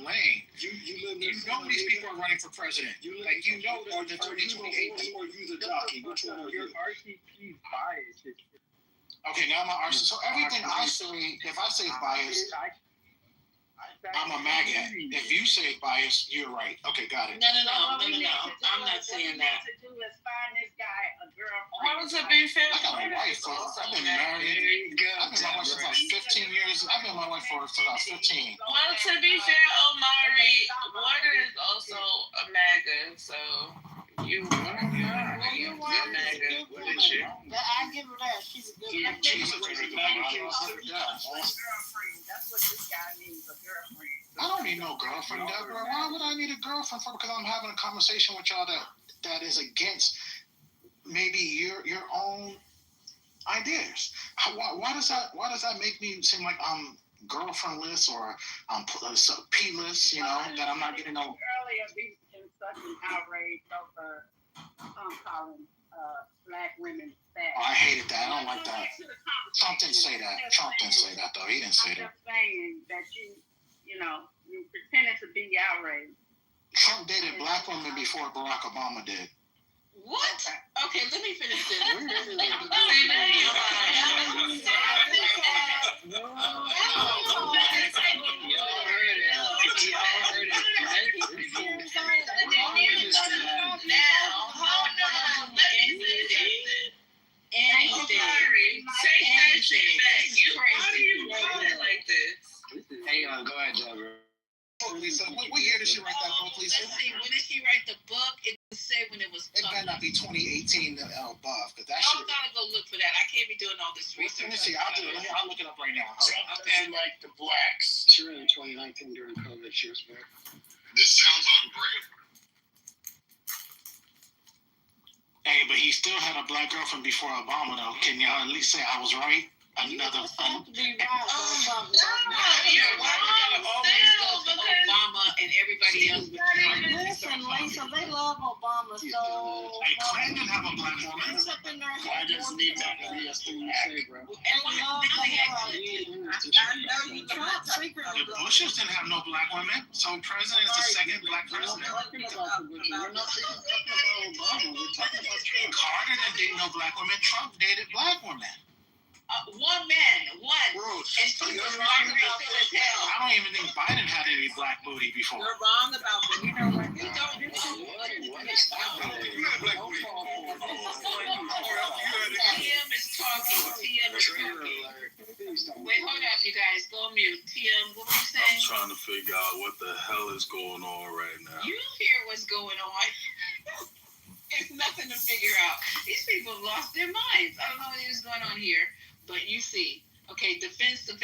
own lane. You know these people are running for president. Like, you know that the 2028. Or you the jockey. Which one are you? RCP bias. Okay, now my RC. So everything I say, if I say biased, I'm a MAGA. If you say biased, you're right. Okay, got it. No. I'm not saying that. What we need to do is find this guy a girlfriend. How does it be fair? I got a wife, folks. I've been married. I've been my wife for about 15 years. I've been my wife for about 15. Well, to be fair, Omari, Water is also a MAGA, so you MAGA. What is she? I give her that. She's a good girlfriend. She's a good girlfriend. That's what this guy needs, a girlfriend. I don't need no girlfriend, Deborah. Why would I need a girlfriend for? Because I'm having a conversation with y'all that is against maybe your own ideas. Why does that make me seem like I'm girlfriendless or I'm P-less? You know, that I'm not getting no. Earlier, we in such an outrage over calling black women fat. Oh, I hated that. I don't like that. Trump didn't say that. Trump didn't say that, though. He didn't say that. I'm just saying that you pretended to be outraged. Trump dated black women before Barack Obama did. What? Okay, let me finish this. Hang on, go ahead, Deborah. Lisa, what year did she write that book, Lisa? Let's see, when did she write the book? It doesn't say when it was It better not be 2018 above, because that should. I gotta go look for that. I can't be doing all this research. Let me see. I'll do it. I'll look it up right now. Okay. Like the blacks. She ran in 2019 during COVID. She was back. This sounds unreal. Hey, but he still had a black girlfriend before Obama, though. Can y'all at least say I was right? Another fun. You're wrong. Always go to Obama and everybody else. Listen, Lisa, they love Obama, so. Hey, Clinton didn't have a black woman. I just need that to be a thing you say, bro. The Bushes didn't have no black women, so president is the second black president. We're not talking about Obama. We're talking about Trump. Carter didn't date no black women. Trump dated black women. One man, one. And she was wrong about it as hell. I don't even think Biden had any black booty before. You're wrong about that. You know what? You don't do that. What is happening? TM is talking. TM is talking. Wait, hold up, you guys. Go on mute. TM, what were you saying? I'm trying to figure out what the hell is going on right now. You hear what's going on. It's nothing to figure out. These people lost their minds. I don't know what is going on here. But you see, okay, defense at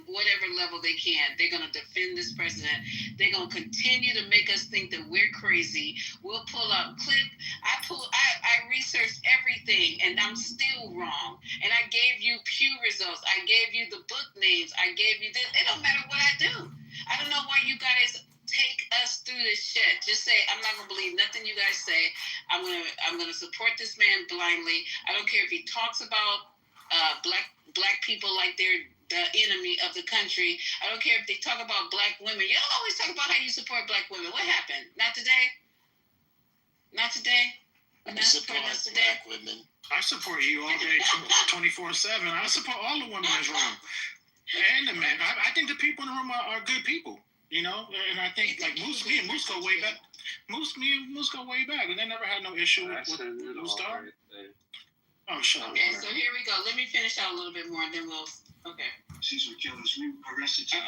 whatever level they can. They're going to defend this president. They're going to continue to make us think that we're crazy. We'll pull up clip. I researched everything, and I'm still wrong. And I gave you Pew results. I gave you the book names. I gave you this. It don't matter what I do. I don't know why you guys take us through this shit. Just say, I'm not going to believe nothing you guys say. I'm gonna support this man blindly. I don't care if he talks about black people like they're the enemy of the country. I don't care if they talk about black women. You don't always talk about how you support black women. What happened? Not today? Not today? You're not supporting us today? Black women. I support you all day, 24/7. I support all the women in this room. And the men. I think the people in the room are good people. You know? And I think, like, me and Moose go way back. Me and Moose go way back. And they never had no issue with Moose Dog. Oh, shut up. Okay, so here we go. Let me finish out a little bit more, and then we'll... Okay. These were killers. We arrested you.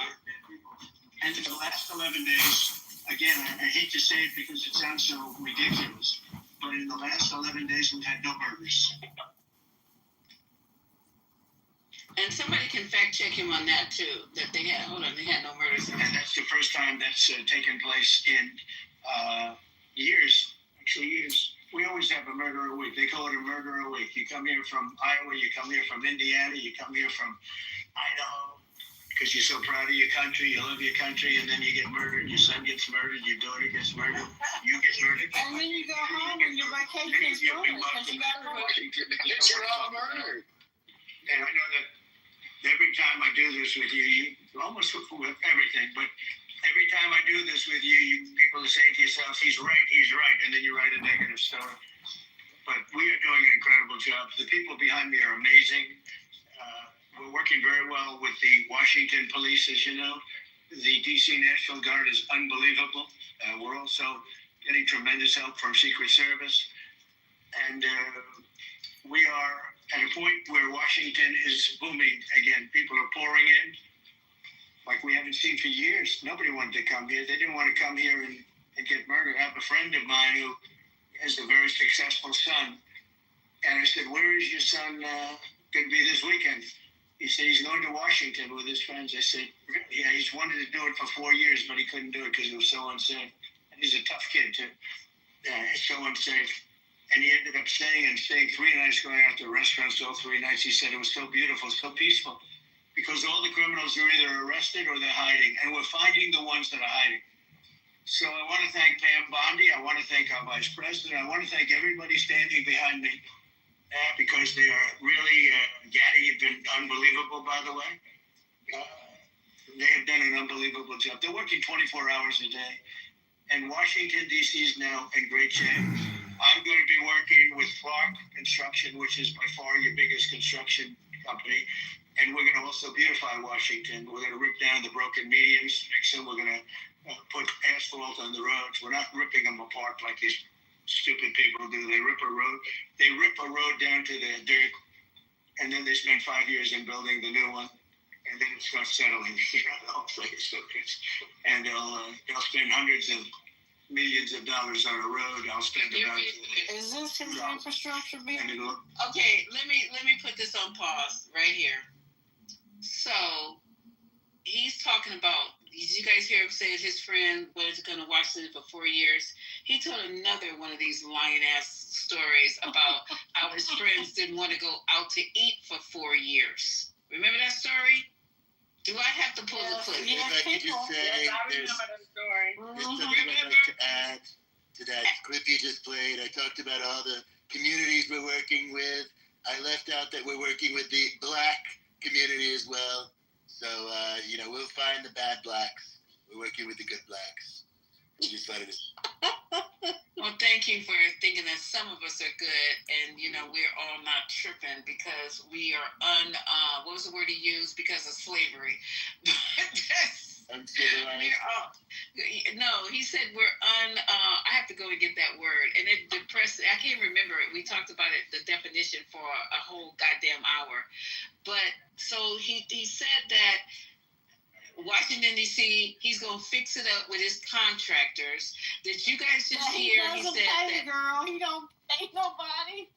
And in the last 11 days, again, I hate to say it because it sounds so ridiculous, but in the last 11 days, we've had no murders. And somebody can fact check him on that, too, that they had no murders. And that's the first time that's taken place in years. We always have a murder a week. They call it a murder a week. You come here from Iowa, you come here from Indiana, you come here from Idaho, because you're so proud of your country, you love your country, and then you get murdered, your son gets murdered, your daughter gets murdered, you get murdered. And then you go home and your vacation is over because you got murdered. You're all murdered. And I know that every time I do this with you, almost with everything, but every if he's right, he's right, and then you write a negative story. But we are doing an incredible job. The people behind me are amazing. We're working very well with the Washington police, as you know. The DC National Guard is unbelievable. We're also getting tremendous help from Secret Service. And we are at a point where Washington is booming again. People are pouring in like we haven't seen for years. Nobody wanted to come here. They didn't want to come here and get murdered. I have a friend of mine who has a very successful son. And I said, where is your son going to be this weekend? He said he's going to Washington with his friends. I said, really? Yeah, he's wanted to do it for 4 years, but he couldn't do it because it was so unsafe. And he's a tough kid, too. It's so unsafe. And he ended up staying 3 nights, going out to restaurants all 3 nights. He said it was so beautiful, so peaceful, because all the criminals are either arrested or they're hiding, and we're finding the ones that are hiding. So I want to thank Pam Bondi. I want to thank our vice president. I want to thank everybody standing behind me. Because they are really, Gaddy have been unbelievable, by the way. They have done an unbelievable job. They're working 24 hours a day. And Washington, D.C. is now in great shape. I'm going to be working with Clark Construction, which is by far your biggest construction company. And we're going to also beautify Washington. We're going to rip down the broken medians, fix them. We're going to put asphalt on the roads. We're not ripping them apart like these stupid people do. They rip a road down to the dirt, and then they spend 5 years in building the new one, and then it starts settling. The whole place. And they'll spend hundreds of millions of dollars on a road. I'll spend about. Is this his infrastructure bill? Okay, let me put this on pause right here. So he's talking about. Did you guys hear him say his friend was going to Washington for 4 years? He told another one of these lying-ass stories about how his friends didn't want to go out to eat for 4 years. Remember that story? Do I have to pull the clip? If I could just say, I there's remember the story. something I'd like to add to that clip you just played. I talked about all the communities we're working with. I left out that we're working with the Black community as well. So, we'll find the bad blacks. We're working with the good blacks. We just wanted to... Well, thank you for thinking that some of us are good, and, we're all not tripping because we are what was the word he used? Because of slavery. Uncivilized. No, he said I have to go and get that word, and it depressed. I can't remember it. We talked about it, the definition for a whole goddamn hour. But so he said that Washington, D.C., he's going to fix it up with his contractors. Did you guys just hear? He said pay, girl. He don't pay nobody.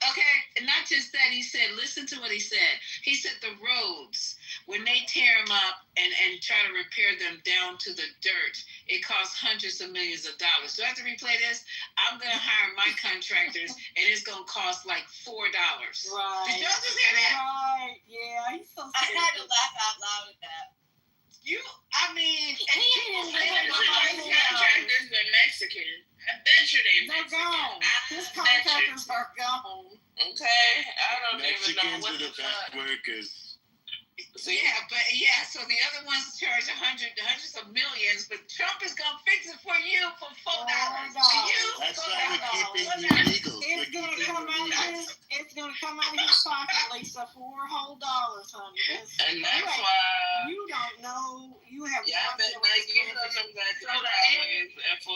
Okay, and not just that. He said, listen to what he said. He said the roads, when they tear them up and try to repair them down to the dirt, it costs hundreds of millions of dollars. Do I have to replay this? I'm going to hire my contractors, and it's going to cost like $4. Right. Did y'all just hear that? Right. Yeah, he's so I had to laugh out loud at that. Contractors are Mexican. I bet you they're gone. His contractors are gone. Okay, I don't Mexicans are the best workers. So so the other ones charge hundreds of millions, but Trump is gonna fix it for you for $4. That's why we're keeping you legal. It's gonna come out of his pocket, Lisa, $4 whole, honey. And that's why you don't know. You have I bet not give them that $4 at $4.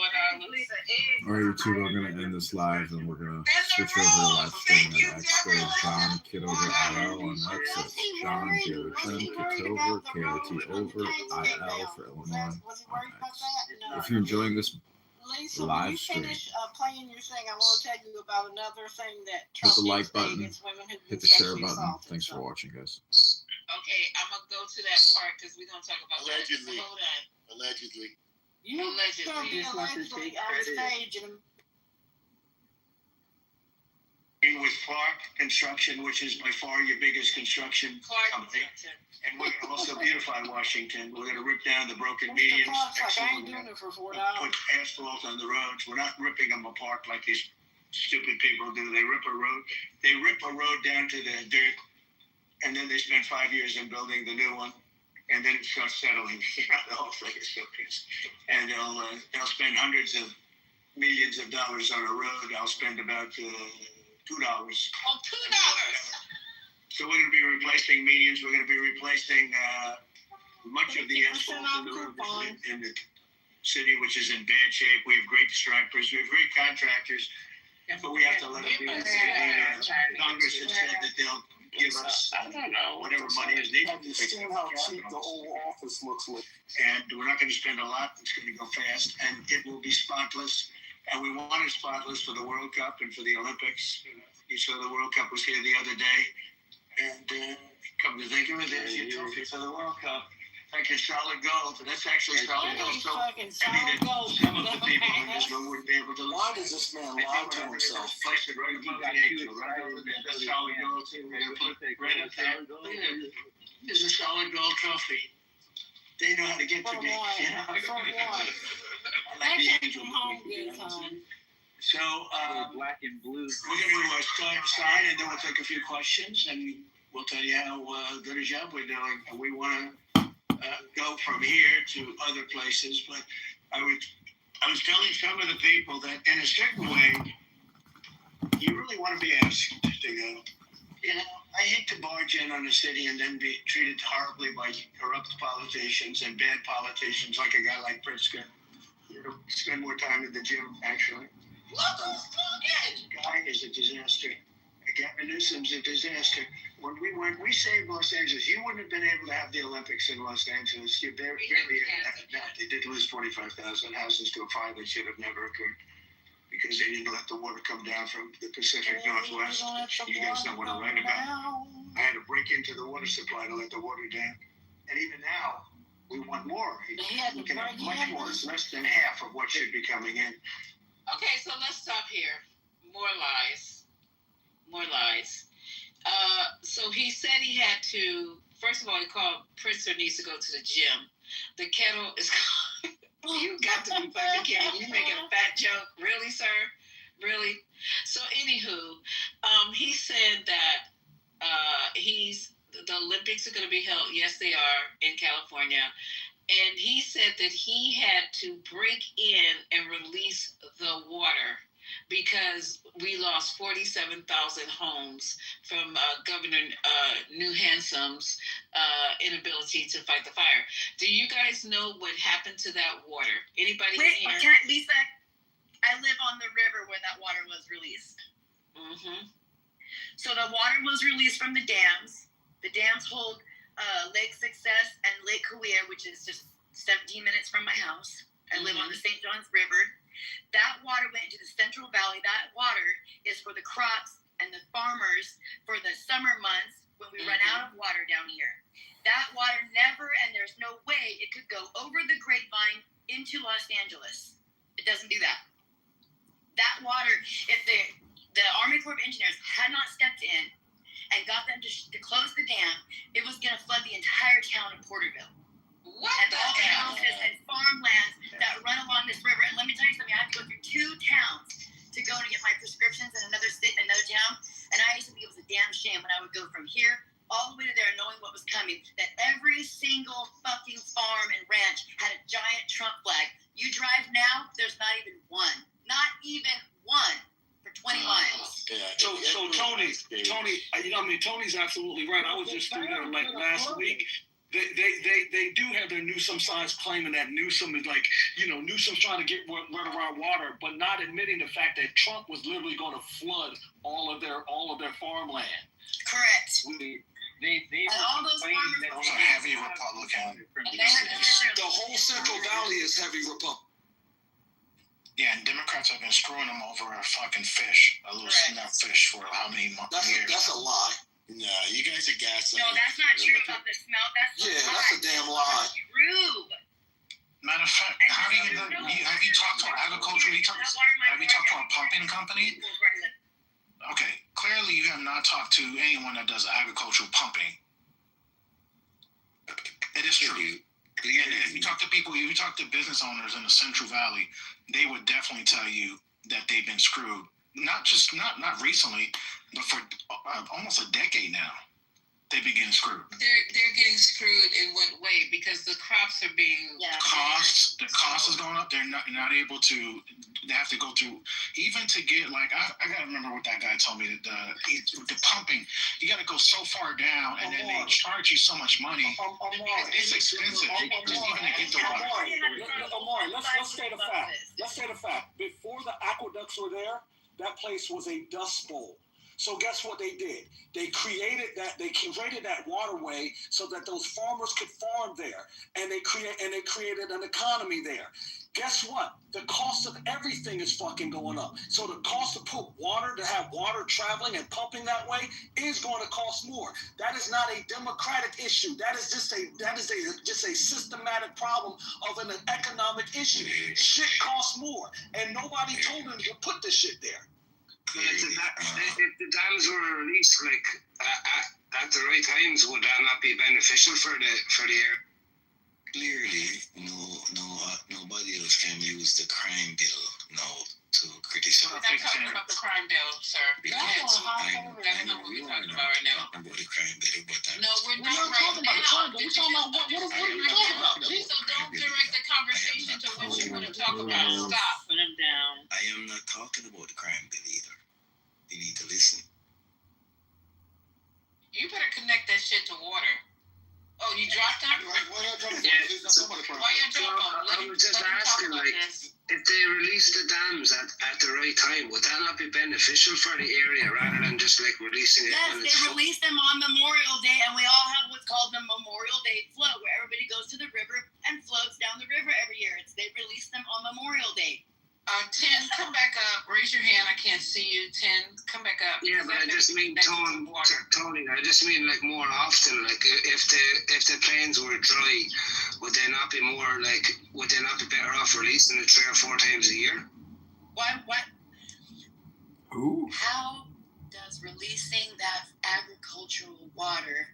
All right, YouTube, I'm going to end this live and we're going to switch over to live streaming at Expo John Kitover IL on X. That's John J-O-N Kitover, K-O-T-Over, IL for Illinois on X. If you're enjoying this Lisa, live when you stream, finish playing your thing, I want to tell you about another thing that hit Trump the like did today button, against women who've hit been the share sexually button. assaulted. Thanks for watching, guys. Okay, I'm gonna go to that part because we're gonna talk about Allegedly. Hold on. Allegedly. You're Allegedly. going to be allegedly on stage and With Clark Construction, which is by far your biggest construction company. And we're going to also beautify Washington. We're going to rip down the broken medians. I ain't doing it for $4. Put asphalt on the roads. We're not ripping them apart like these stupid people do. They rip a road down to the dirt, and then they spend 5 years in building the new one, and then it starts settling. The whole thing is so pissed. And they'll spend hundreds of millions of dollars on a road, I'll spend about $2. Oh, $2. So we're going to be replacing medians. We're going to be replacing much of the asphalt in the road in the city, which is in bad shape. We have great stripers. We have great contractors. But we have to let them be. Congress has said that they'll give us whatever money is needed. Understand how cheap the whole office looks like. And we're not going to spend a lot. It's going to go fast, and it will be spotless. And we want it spotless for the World Cup and for the Olympics. You saw the World Cup was here the other day. And come to think of it, there's your trophy for the World Cup. Like a solid gold. That's actually solid gold. So some of the people in this room wouldn't be able to. Why does this man lie to himself? Place it right above the angel, right over there. That's solid gold. We're gonna put it right up there. There's a solid gold trophy. They know how to get to me. You know? I like the angel. So black and blue. we're going to sign, and then we'll take a few questions, and we'll tell you how good a job we're doing. And we want to go from here to other places, but I was telling some of the people that in a certain way, you really want to be asked to go. You know, I hate to barge in on a city and then be treated horribly by corrupt politicians and bad politicians, like a guy like Pritzker. You know, spend more time in the gym, actually. Guy is a disaster. Gavin Newsom's a disaster. When we saved Los Angeles, you wouldn't have been able to have the Olympics in Los Angeles. You barely they did lose 45,000 houses to a fire that should have never occurred because they didn't let the water come down from the Pacific Northwest. You guys know what I'm writing about. I had to break into the water supply to let the water down. And even now, we want more. We can have much more. It's less than half of what should be coming in. Okay, so let's stop here. More lies. So he said he had to, first of all, he called Pritzker needs to go to the gym. The kettle is, you got to be fucking kidding. You making a fat joke. Really, sir? Really? So anywho, he said that the Olympics are going to be held. Yes, they are in California. And he said that he had to break in and release the water because we lost 47,000 homes from Governor New Handsome's inability to fight the fire. Do you guys know what happened to that water? Anybody here? Lisa, I live on the river where that water was released. Mm-hmm. So the water was released from the dams. The dams hold Lake Success and Lake Cahuilla, which is just 17 minutes from my house. I live on the St. Johns River. That water went into the Central Valley. That water is for the crops and the farmers for the summer months when we run out of water down here. That water never, and there's no way it could go over the grapevine into Los Angeles. It doesn't do that. That water, if the Army Corps of Engineers had not stepped in and got them to close the dam, it was going to flood the entire town of Porterville. What and the all the hell? houses and farmlands that run along this river. And let me tell you something, I have to go through 2 towns to go to get my prescriptions in another town. And I used to think it was a damn shame when I would go from here all the way to there knowing what was coming, that every single fucking farm and ranch had a giant Trump flag. You drive now, there's not even one. Not even one for 20 miles. Yeah, so Tony, you know, I mean, Tony's absolutely right. I was just through there like last week. They do have their Newsom signs claiming that Newsom is like, you know, Newsom's trying to get rid of our water, but not admitting the fact that Trump was literally going to flood all of their farmland. Correct. They and all those farmers Those are heavy Republican. The whole Central Valley is heavy Republican. Yeah, and Democrats have been screwing them over a fucking fish, a little snap fish for how many years? That's a lie. No, you guys are gaslighting. No, that's not true about the smell. That's a damn lie. True. Matter of fact, have you talked to an agricultural? Have you talked to a pumping company? Okay, clearly you have not talked to anyone that does agricultural pumping. It is true. And if you talk to people, if you talk to business owners in the Central Valley, they would definitely tell you that they've been screwed. Not recently, but for almost a decade now. they be getting screwed. They're getting screwed in what way? Because the crops are being Yeah. The cost is going up. They're not able to. They have to go through even to get like I gotta remember what that guy told me that the pumping. You got to go so far down, and then they charge you so much money. It's expensive just even to get the water. Amari, let's state a fact. Let's state a fact. Before the aqueducts were there, that place was a dust bowl. So guess what they did? They created that waterway so that those farmers could farm there, and they created an economy there. Guess what? The cost of everything is fucking going up. So the cost to put water, to have water traveling and pumping that way, is going to cost more. That is not a democratic issue. That is just a systematic problem of an economic issue. Shit costs more, and nobody told them to put this shit there. If the dams were released at the right times, would that not be beneficial for the area? Clearly, nobody else can use the crime bill now to criticize. We're not talking about the crime bill, sir. That's not what we're talking about right now. Talking about the crime bill, but no, we're not talking about the crime bill. We're talking about what are we talking about? So don't direct the conversation to what you want to talk about. Stop. Put him down. I am not talking about the crime bill either. You need to listen. You better connect that shit to water. Oh, you dropped that? Why you drop them? I was just asking, if they release the dams at the right time, would that not be beneficial for the area rather than just releasing it? Yes, they release them on Memorial Day, and we all have what's called the Memorial Day float, where everybody goes to the river and floats down the river every year. They release them on Memorial Day. 10, come back up. Raise your hand. I can't see you. 10, come back up. Yeah, but I just mean, Tony, I just mean more often, if the plains were dry, would they not be better off releasing it 3 or 4 times a year? What? Who? How does releasing that agricultural water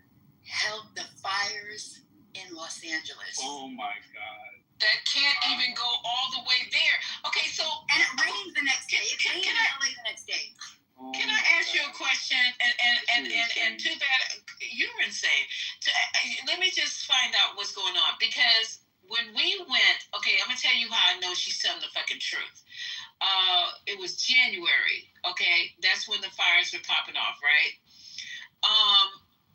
help the fires in Los Angeles? Oh my God. That can't even go all the way there. Okay, so and it rains the next day. It rains in LA the next day. Can I ask you a question? And too bad you're insane. Let me just find out what's going on, because when we went, okay, I'm gonna tell you how I know she's telling the fucking truth. It was January. Okay, that's when the fires were popping off, right?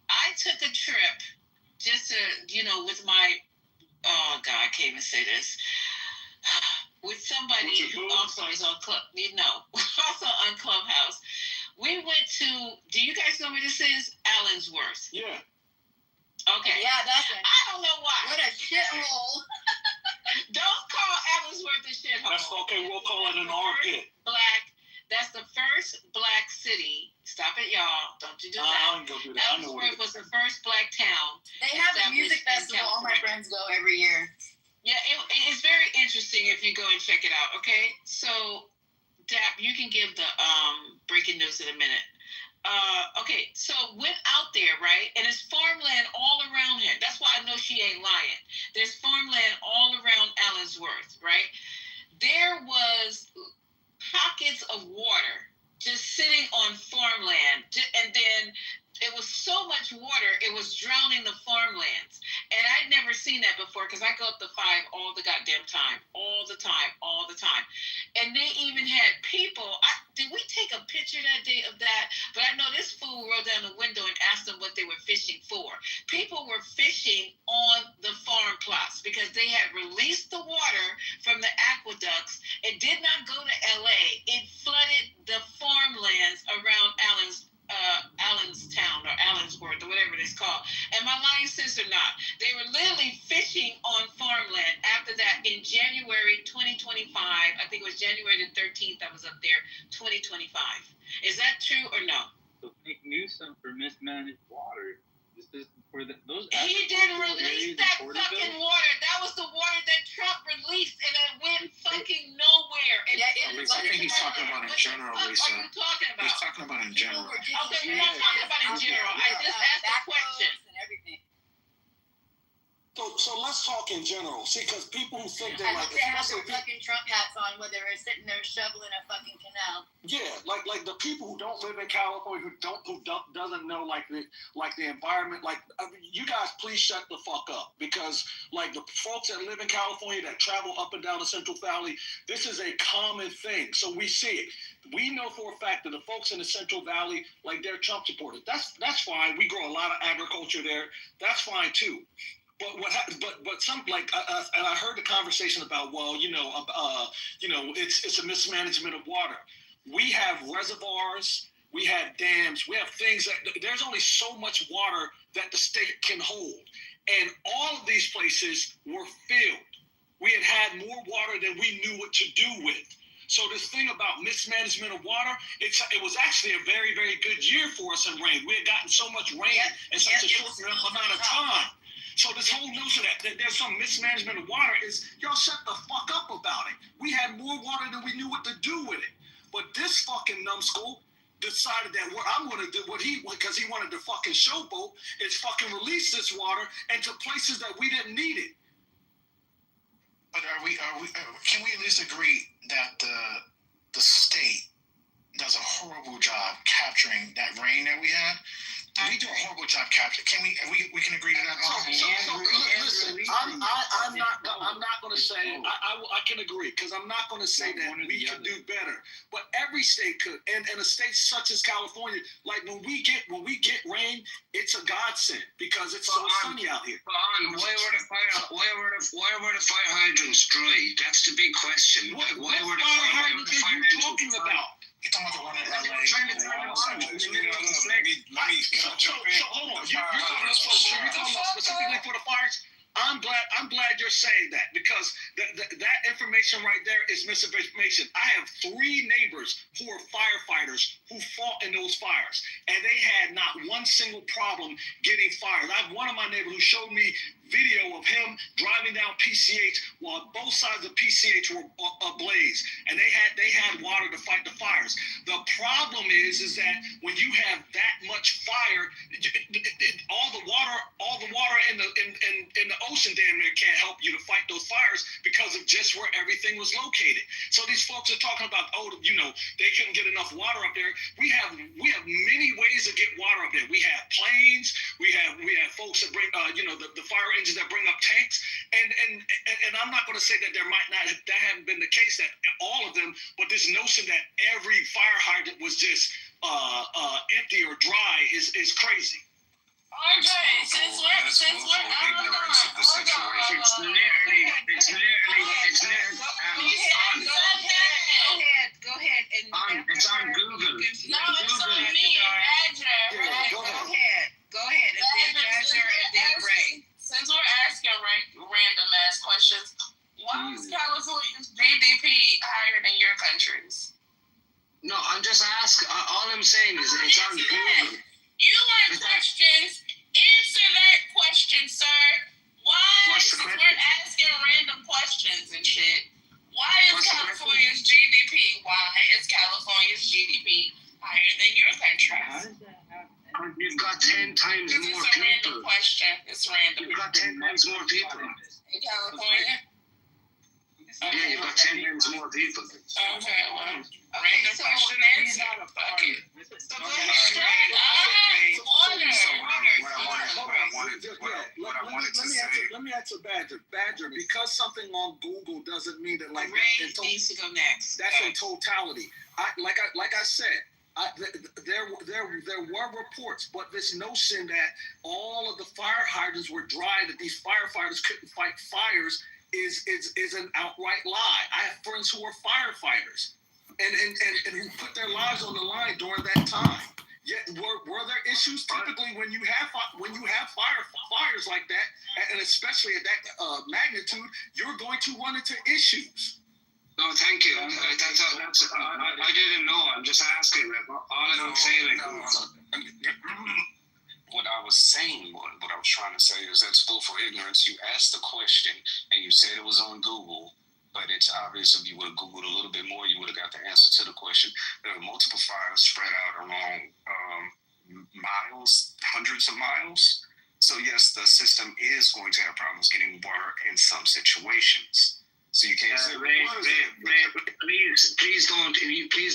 I took a trip just to, with my. Oh God, I can't even say this. With somebody who also is on also on Clubhouse. We went to. Do you guys know where this is? Allensworth. Yeah. Okay. Yeah, that's it. I don't know why. What a shithole. Don't call Allensworth a shithole. That's okay. We'll call it an armpit. That's the first black city. Stop it, y'all. Don't you do that. I ain't gonna do that. Allensworth was the first black town. They have a music festival. All my friends go every year. Yeah, it's very interesting if you go and check it out, okay? So, Dap, you can give the breaking news in a minute. Okay, so went out there, right? And it's farmland all around here. That's why I know she ain't lying. There's farmland all around Allensworth, right? There was pockets of water just sitting on farmland, and then it was so much water it was drowning the farmlands. And I'd never seen that before, because I go up the 5 all the goddamn time, all the time. And they even had people. Did we take a picture that day of that? But I know this fool rolled down the window and asked them what they were fishing for. People were fishing on the farm plots because they had released the water from the aqueducts. It did not go to LA. It flooded the farmlands around Allenstown or Allensworth or whatever it's called. Am I lying, sis, or not? They were literally fishing on farmland after that in January 2025. I think it was January the 13th I was up there, 2025. Is that true or no? So thank Newsom for mismanaged water. This is for those. He didn't release that fucking water. That was the water that Trump released, and it went fucking nowhere. And I think he's talking about in general, Lisa. What are you talking about? He's talking about in general. Okay, we're not talking about in general. I just asked a question. So let's talk in general. See, because people who think I they're hope like, they have their especially fucking Trump hats on where they're sitting there shoveling a fucking canal. yeah, like the people who don't live in California, who doesn't know like the environment. Like, I mean, you guys, please shut the fuck up, because like the folks that live in California that travel up and down the Central Valley, this is a common thing. So we see it. We know for a fact that the folks in the Central Valley, like, they're Trump supporters. That's fine. We grow a lot of agriculture there. That's fine too. But some like and I heard the conversation about, well, it's a mismanagement of water. We have reservoirs, we have dams, we have things that there's only so much water that the state can hold, and all of these places were filled. We had more water than we knew what to do with. So this thing about mismanagement of water, it was actually a very, very good year for us in rain. We had gotten so much rain in such a short amount of time. So this whole notion that there's some mismanagement of water is, y'all shut the fuck up about it. We had more water than we knew what to do with it. But this fucking numbskull decided that what I'm going to do, because he wanted to fucking showboat, is fucking release this water into places that we didn't need it. But can we at least agree that the state does a horrible job capturing that rain that we had? We do a horrible job capturing. Can we can agree to that? Listen, I'm not going to say I can agree, because I'm not going to say that we can do better. But every state could, and a state such as California, like when we get rain, it's a godsend because it's so sunny out here. Why were the fire hydrants dry? That's the big question. What fire hydrants are you talking about? You're talking about the one in LA. Hold on. You're talking about specifically for the fires? I'm glad you're saying that, because that information right there is misinformation. I have 3 neighbors who are firefighters who fought in those fires, and they had not one single problem getting fired. I have one of my neighbors who showed me video of him driving down PCH while both sides of PCH were ablaze, and they had water to fight the fires. The problem is that when you have that much fire, all the water in the ocean damn near can't help you to fight those fires because of just where everything was located. So these folks are talking about, they couldn't get enough water up there. We have many ways to get water up there. We have planes. We have folks that bring the fire engines that bring up tanks, and I'm not going to say that that hadn't been the case, that all of them, but this notion that every fire hydrant was just empty or dry is crazy. Andre, since we're ignorance of the situation. It's Go ahead and it's on Google. No, it's on me, Badger. Go ahead, and then Badger, and then Ray. Since we're asking random ass questions, why is California's GDP higher than your country's? No, I'm just asking. All I'm saying is it's on Google. You like questions? Answer that question, sir. Why, since we're asking random questions and shit, why is California's GDP higher than your country's? You've got 10 times more people. It's a random question. It's random. You've got 10 times more people. In California? Yeah, you've got 10 times more people. Okay, well, random question answer. Fuck it. So go ahead. Let me answer Badger. Badger, because something on Google doesn't mean that like Ray needs to go next. That's in totality. Like I said. There were reports, but this notion that all of the fire hydrants were dry, that these firefighters couldn't fight fires, is an outright lie. I have friends who are firefighters and who put their lives on the line during that time. Yet were there issues? Typically, when you have fires like that, and especially at that magnitude, you're going to run into issues. No, thank you. I didn't know. I'm just asking. All I'm saying, what I was saying, what I was trying to say is that's willful ignorance. You asked the question and you said it was on Google, but it's obvious if you would have Googled a little bit more, you would have got the answer to the question. There are multiple fires spread out along miles, hundreds of miles. So yes, the system is going to have problems getting water in some situations. So you can't say, please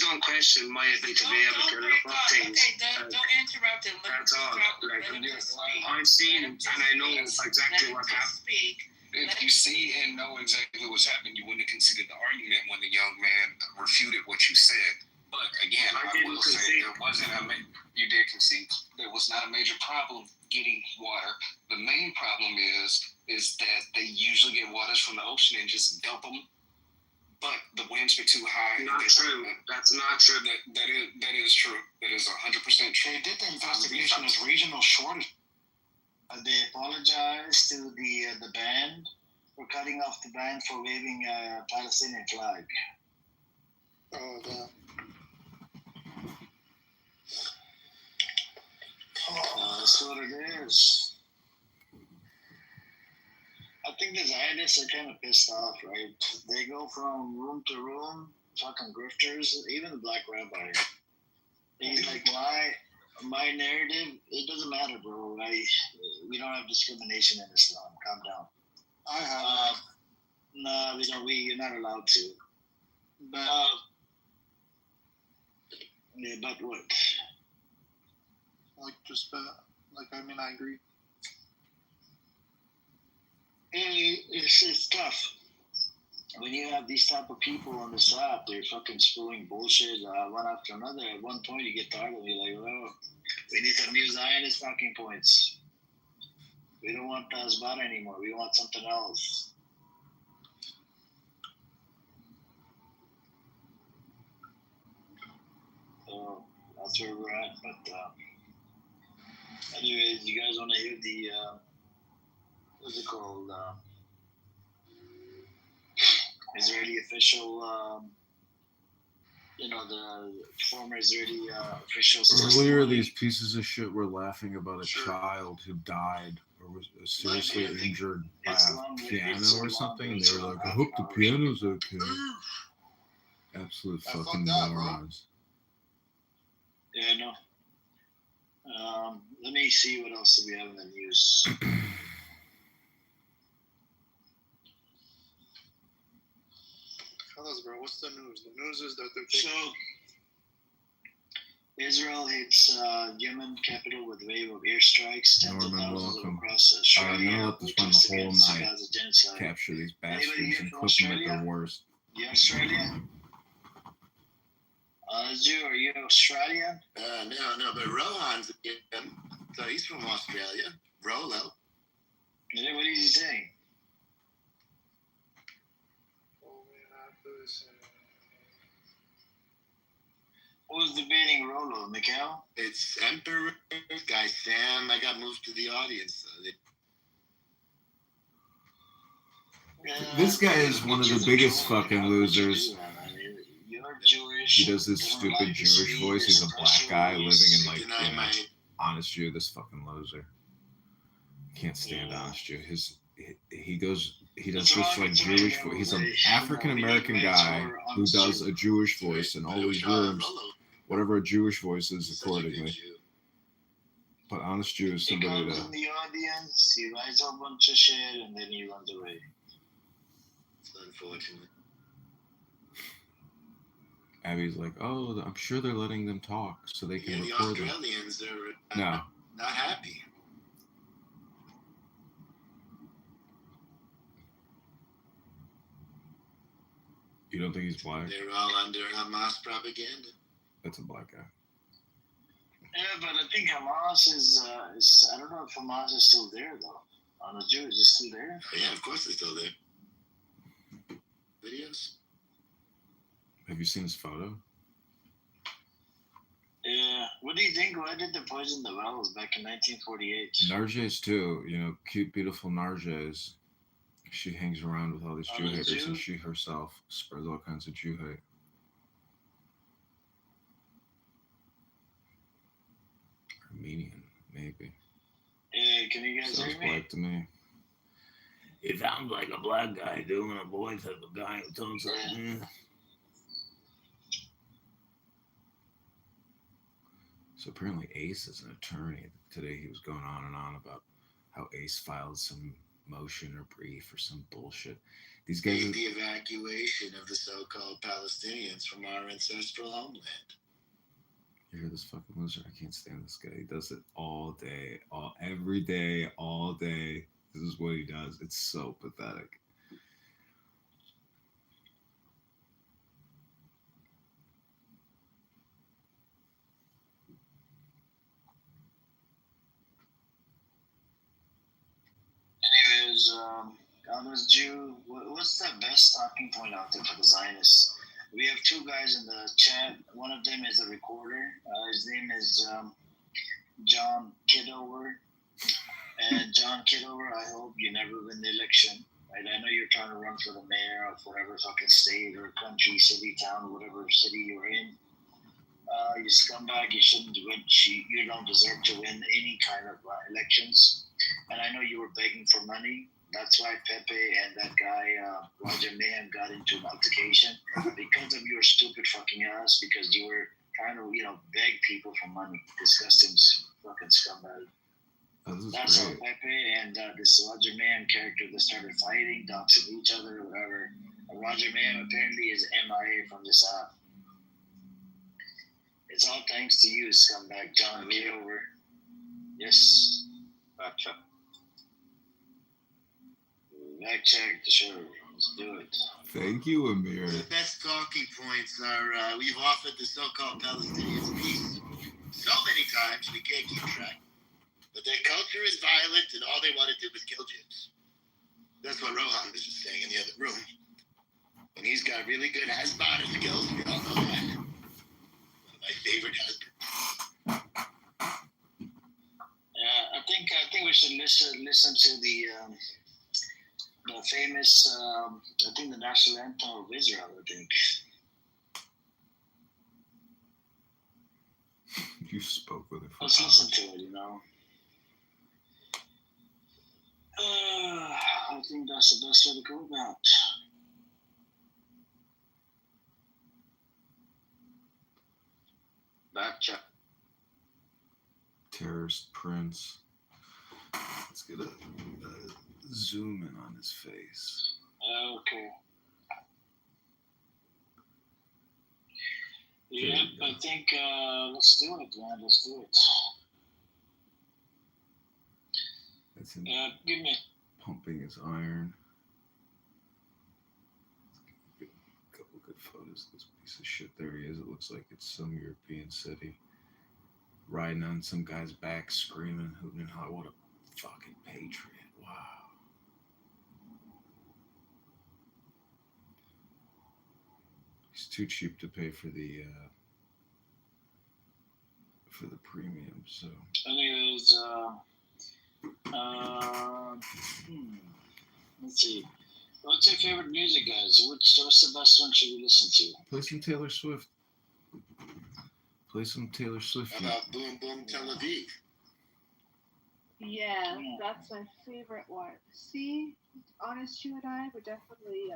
don't question my ability to be able to look up things. Okay, don't interrupt him. That's all. I've seen and I know exactly what happened. if you see and know exactly what's happening, you wouldn't have considered the argument when the young man refuted what you said. But again, I will say there wasn't you did concede. There was not a major problem getting water. The main problem is that they usually get waters from the ocean and just dump them. But the winds be too high. Not true. That's not true. That is true. That is 100% true. They did the investigation as regional shortage. They apologized to the band for cutting off the band for waving a Palestinian flag. Oh, God. That's what it is. I think the Zionists are kind of pissed off, right? They go from room to room, fucking grifters, even the black rabbi. He's like, my narrative, it doesn't matter, bro. We don't have discrimination in Islam. Calm down. I have. No, we don't. You're not allowed to. But, yeah, but what? I agree. It's tough. When you have these type of people on this app, they're fucking spewing bullshit one after another. At one point, you get tired of it. You're like, oh, we need some new Zionist talking points. We don't want Tazbara anymore. We want something else. So that's where we're at. But anyways, you guys want to hear the what's it called? Israeli official, the former Israeli official. Earlier, these pieces of shit were laughing about a child who died or was seriously injured by a piano or something, and they were like, I hope the piano's okay. Absolute fucking morons. Yeah, I know. Let me see what else do we have in the news. Tell us, bro. What's the news? The news is that they're Israel hits Yemen capital with wave of airstrikes. Tens of Norman, thousands welcome. across Australia. I'm gonna let this run the whole against night. Gaza genocide. Capture these Anybody bastards here and from clip them at Australia? their worst. You Australia? Zoo, are you Australian? No, but Rohan's so he's from Australia. Rolo. Yeah, what is he saying? Who's debating Rolo? Mikhail? It's Emperor, guy Sam. I got moved to the audience. This guy is one of the biggest fucking losers. You're Jewish. He does this stupid Jewish voice. He's a black guy living in honest Jew. This fucking loser. Can't stand honest Jew. He does this like Jewish voice. He's an African American guy who does a Jewish voice in all these rooms, whatever a Jewish voice is accordingly. But honest Jew is somebody he comes in the audience, he writes a bunch of shit, and then he runs away. It's unfortunate. Abby's like, oh, I'm sure they're letting them talk so they can the record them. Australians are No. not happy. You don't think he's black? They're all under Hamas propaganda. That's a black guy. Yeah, but I think Hamas is I don't know if Hamas is still there, though. On the Jews, is still there? Yeah, of course they're still there. Videos? Have you seen his photo? Yeah. What do you think? Why did they poison the wells back in 1948? Narges too. Cute, beautiful Narges. She hangs around with all these Jew haters, and she herself spreads all kinds of Jew hate. Armenian, maybe. Yeah, can you guys Sounds hear me? black to me. It sounds like a black guy doing a voice of a guy who talks like me. So apparently Ace is an attorney. Today he was going on and on about how Ace filed some motion or brief or some bullshit. These guys. The evacuation of the so-called Palestinians from our ancestral homeland. You hear this fucking loser? I can't stand this guy. He does it all day, every day, all day. This is what he does. It's so pathetic. Anyways, Congress Jew, what's the best talking point out there for the Zionists? We have two guys in the chat. One of them is a recorder. His name is John Kitover. And John Kitover, I hope you never win the election. Right? I know you're trying to run for the mayor of whatever fucking state or country, city, town, whatever city you're in. You scumbag, you shouldn't win. You don't deserve to win any kind of elections. And I know you were begging for money. That's why Pepe and that guy, Roger Mayhem, got into an altercation because of your stupid fucking ass, because you were trying to, beg people for money. Disgusting fucking scumbag. That's how Pepe and this Roger Mayhem character, they started fighting, doxing each other, or whatever. And Roger Mayhem apparently is MIA from this app. It's all thanks to you, scumbag John Kitover. Yes. Fact check. Fact check, sure. Let's do it. Thank you, Amir. The best talking points are we've offered the so-called Palestinians peace so many times we can't keep track. But their culture is violent and all they want to do is kill Jews. That's what Rohan was just saying in the other room. And he's got really good Hasbara skills. We all know that. One of my favorite husbands. Yeah, I think we should listen to the famous I think the national anthem of Israel. I think you spoke with it. Let's listen to it. I think that's the best way to go about. Back check. Terrorist Prince. Let's get a zoom in on his face. Okay. Yeah, I think let's do it, man. Let's do it. That's him give me pumping his iron. A couple good photos of this piece of shit. There he is. It looks like it's some European city. Riding on some guy's back, screaming, hooting and hollering. What a fucking patriot. Wow. He's too cheap to pay for the premium, so. Anyways, let's see. What's your favorite music, guys? What's the best one should we listen to? Play some Taylor Swift. How about Boom Boom Tel Aviv? Yeah, that's my favorite one. See, Honest, you and I would definitely.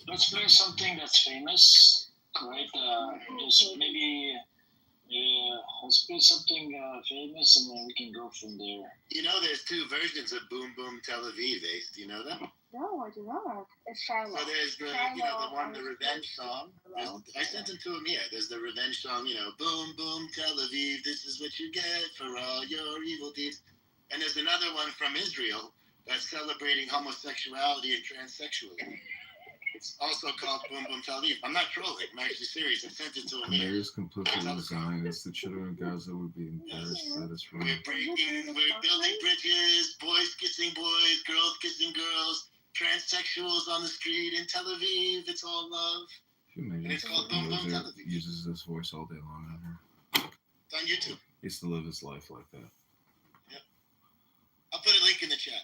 Let's play something that's famous, right? Just maybe, let's play something famous, and then we can go from there. There's two versions of Boom Boom Tel Aviv, Ace. Do you know that? No, I do not. It's Shiloh. So there's the, the revenge song. I sent it to him here. There's the revenge song, Boom Boom Tel Aviv, this is what you get for all your evil deeds. And there's another one from Israel that's celebrating homosexuality and transsexualism. It's also called Boom Boom Tel Aviv. I'm not trolling. I'm actually serious. I sent it to him here. Mayor's complicit with Zionists. The children of Gaza would be embarrassed by this rule. We're building bridges, boys kissing boys, girls kissing girls, transsexuals on the street in Tel Aviv. It's all love. And it's called Boom Boom Tel Aviv. Uses this voice all day long on her. It's on YouTube. He used to live his life like that. Yep. I'll put a link in the chat.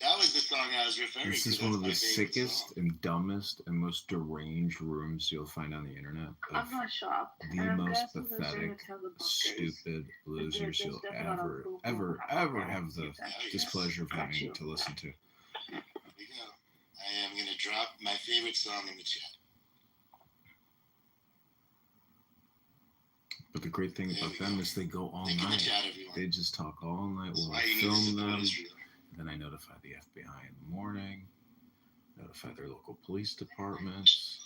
That was the song I was referring to. This is one of the sickest and dumbest and most deranged rooms you'll find on the internet. I'm not shocked. The most pathetic, stupid losers you'll ever have the displeasure of having to listen to. Here we go. I am going to drop my favorite song in the chat. But the great thing about them is they go all They can night. chat everyone. They just talk all night while All I you need is film a them. voice reader. And then I notify the FBI in the morning, notify their local police departments.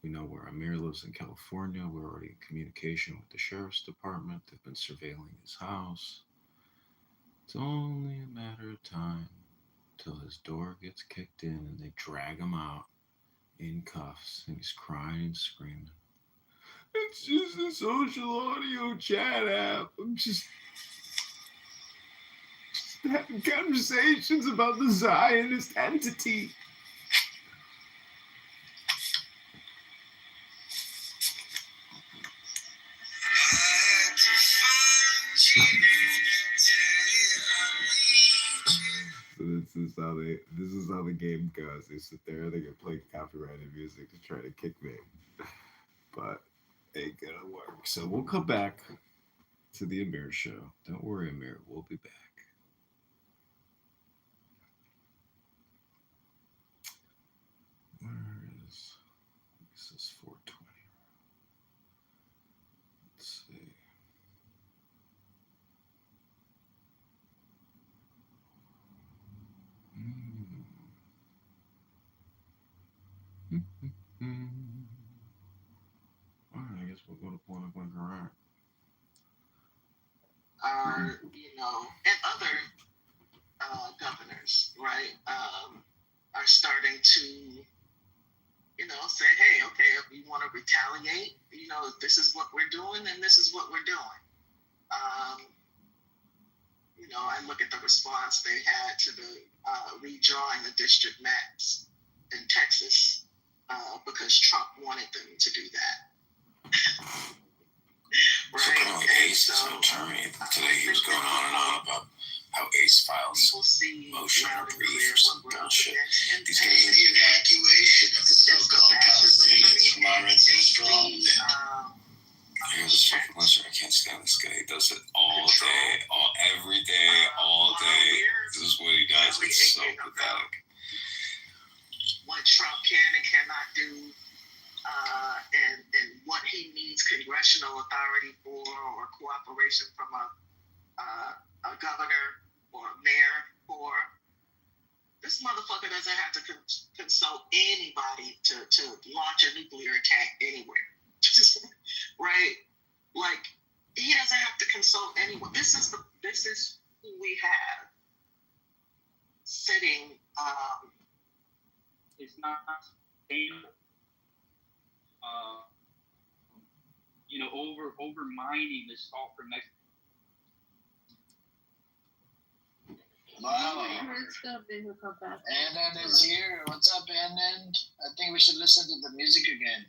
We know where Amir lives in California. We're already in communication with the sheriff's department. They've been surveilling his house. It's only a matter of time till his door gets kicked in and they drag him out in cuffs and he's crying and screaming. It's just a social audio chat app. I'm just having conversations about the Zionist entity. So this is how the game goes. They sit there, they get played copyrighted music to try to kick me. But ain't gonna work. So we'll come back to the Amir show. Don't worry, Amir, we'll be back. Where is this is 420. Let's see. All right, I guess we'll go to Point Garage. Are, and other governors, right, are starting to, say, hey, okay, if we want to retaliate, this is what we're doing and this is what we're doing. I look at the response they had to the redrawing the district maps in Texas because Trump wanted them to do that. So apparently Ace is an attorney. Today he was going on and on about how Ace files motion or brief or some bullshit. These guys are the evacuation of the so-called Palestinians from our ancestral homeland. I hear this fucking wizard. I can't stand this guy. He does it all day, every day, all day. This is what he does. It's so pathetic. What Trump can and cannot do, and what he needs congressional authority for, or cooperation from a governor or a mayor for. This motherfucker doesn't have to consult anybody to launch a nuclear attack anywhere. Right? Like, he doesn't have to consult anyone. This is who we have sitting. It's not sustainable. Over mining the salt from Mexico. Wow. It's gonna be who come back. Annan is here. What's up, Annan? I think we should listen to the music again.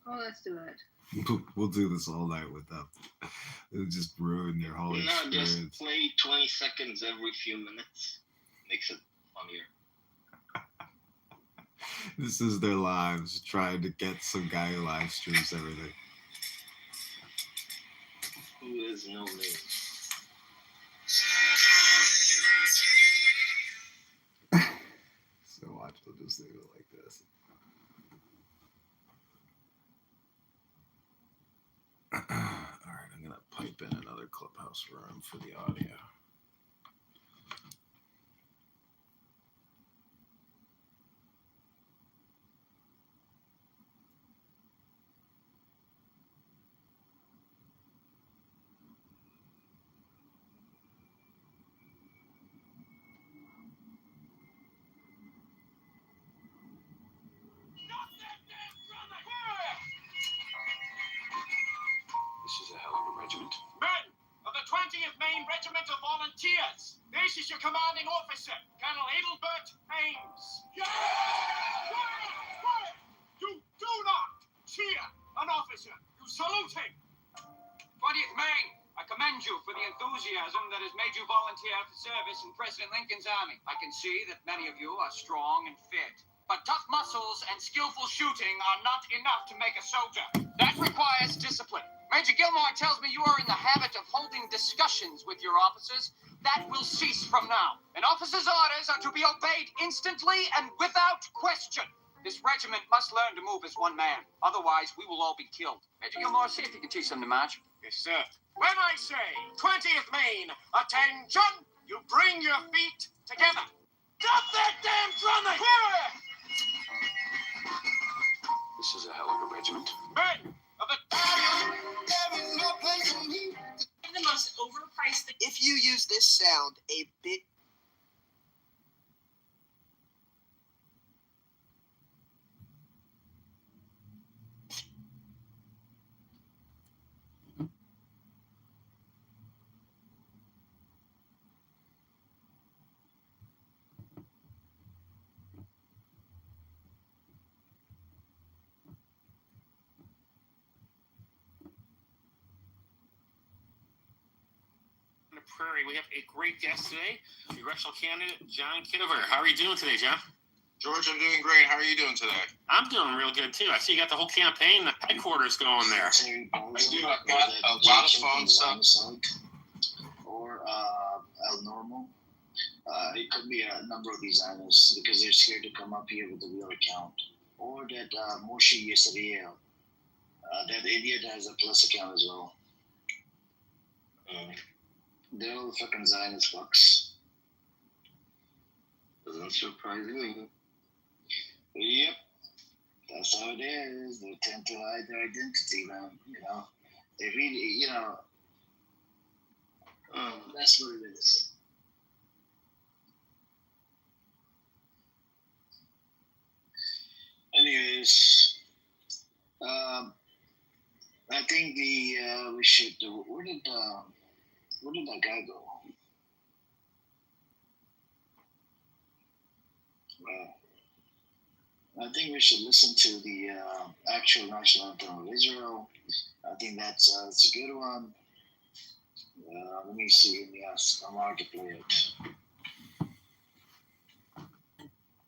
Oh, let's do it. We'll do this all night with them. It'll just ruin their whole experience. Just play 20 seconds every few minutes. Makes it funnier. This is their lives, trying to get some guy who live streams everything. Who is no name? So watch, they'll just leave it like this. Alright, I'm gonna pipe in another clubhouse room for the audio. This is a hell of a regiment. Men of the 20th Maine Regimental Volunteers, this is your commanding officer, Colonel Adelbert Ames. Quiet! You do not cheer an officer. You salute him. 20th Maine, I commend you for the enthusiasm that has made you volunteer for service in President Lincoln's army. I can see that many of you are strong and fit. But tough muscles and skillful shooting are not enough to make a soldier. That requires discipline. Major Gilmore tells me you are in the habit of holding discussions with your officers. That will cease from now. An officer's orders are to be obeyed instantly and without question. This regiment must learn to move as one man. Otherwise, we will all be killed. Major Gilmore, see if you can teach them to march. Yes, sir. When I say 20th Maine, attention, you bring your feet together. Drop that damn drumming! This is a hell of a regiment. Men of the... The most overpriced thing. If you use this sound a bit. Prairie. We have a great guest today, congressional candidate John Kitover. How are you doing today, John? George, I'm doing great. How are you doing today? I'm doing real good too. I see you got the whole campaign headquarters going there. I do. I've got a lot of phone stuff. Or El Normal. It could be a number of designers because they're scared to come up here with the real account. Or that Moshe Yisrael. That idiot has a plus account as well. They're all fucking Zionist fucks. Doesn't surprise me. Yep. That's how it is. They tend to hide their identity, man. You know, they really, you know, that's what it is. Anyways, I think we should do. Where did that guy go? I think we should listen to the actual national anthem of Israel. I think that's a good one. Let me see. Let me ask Amar to play it.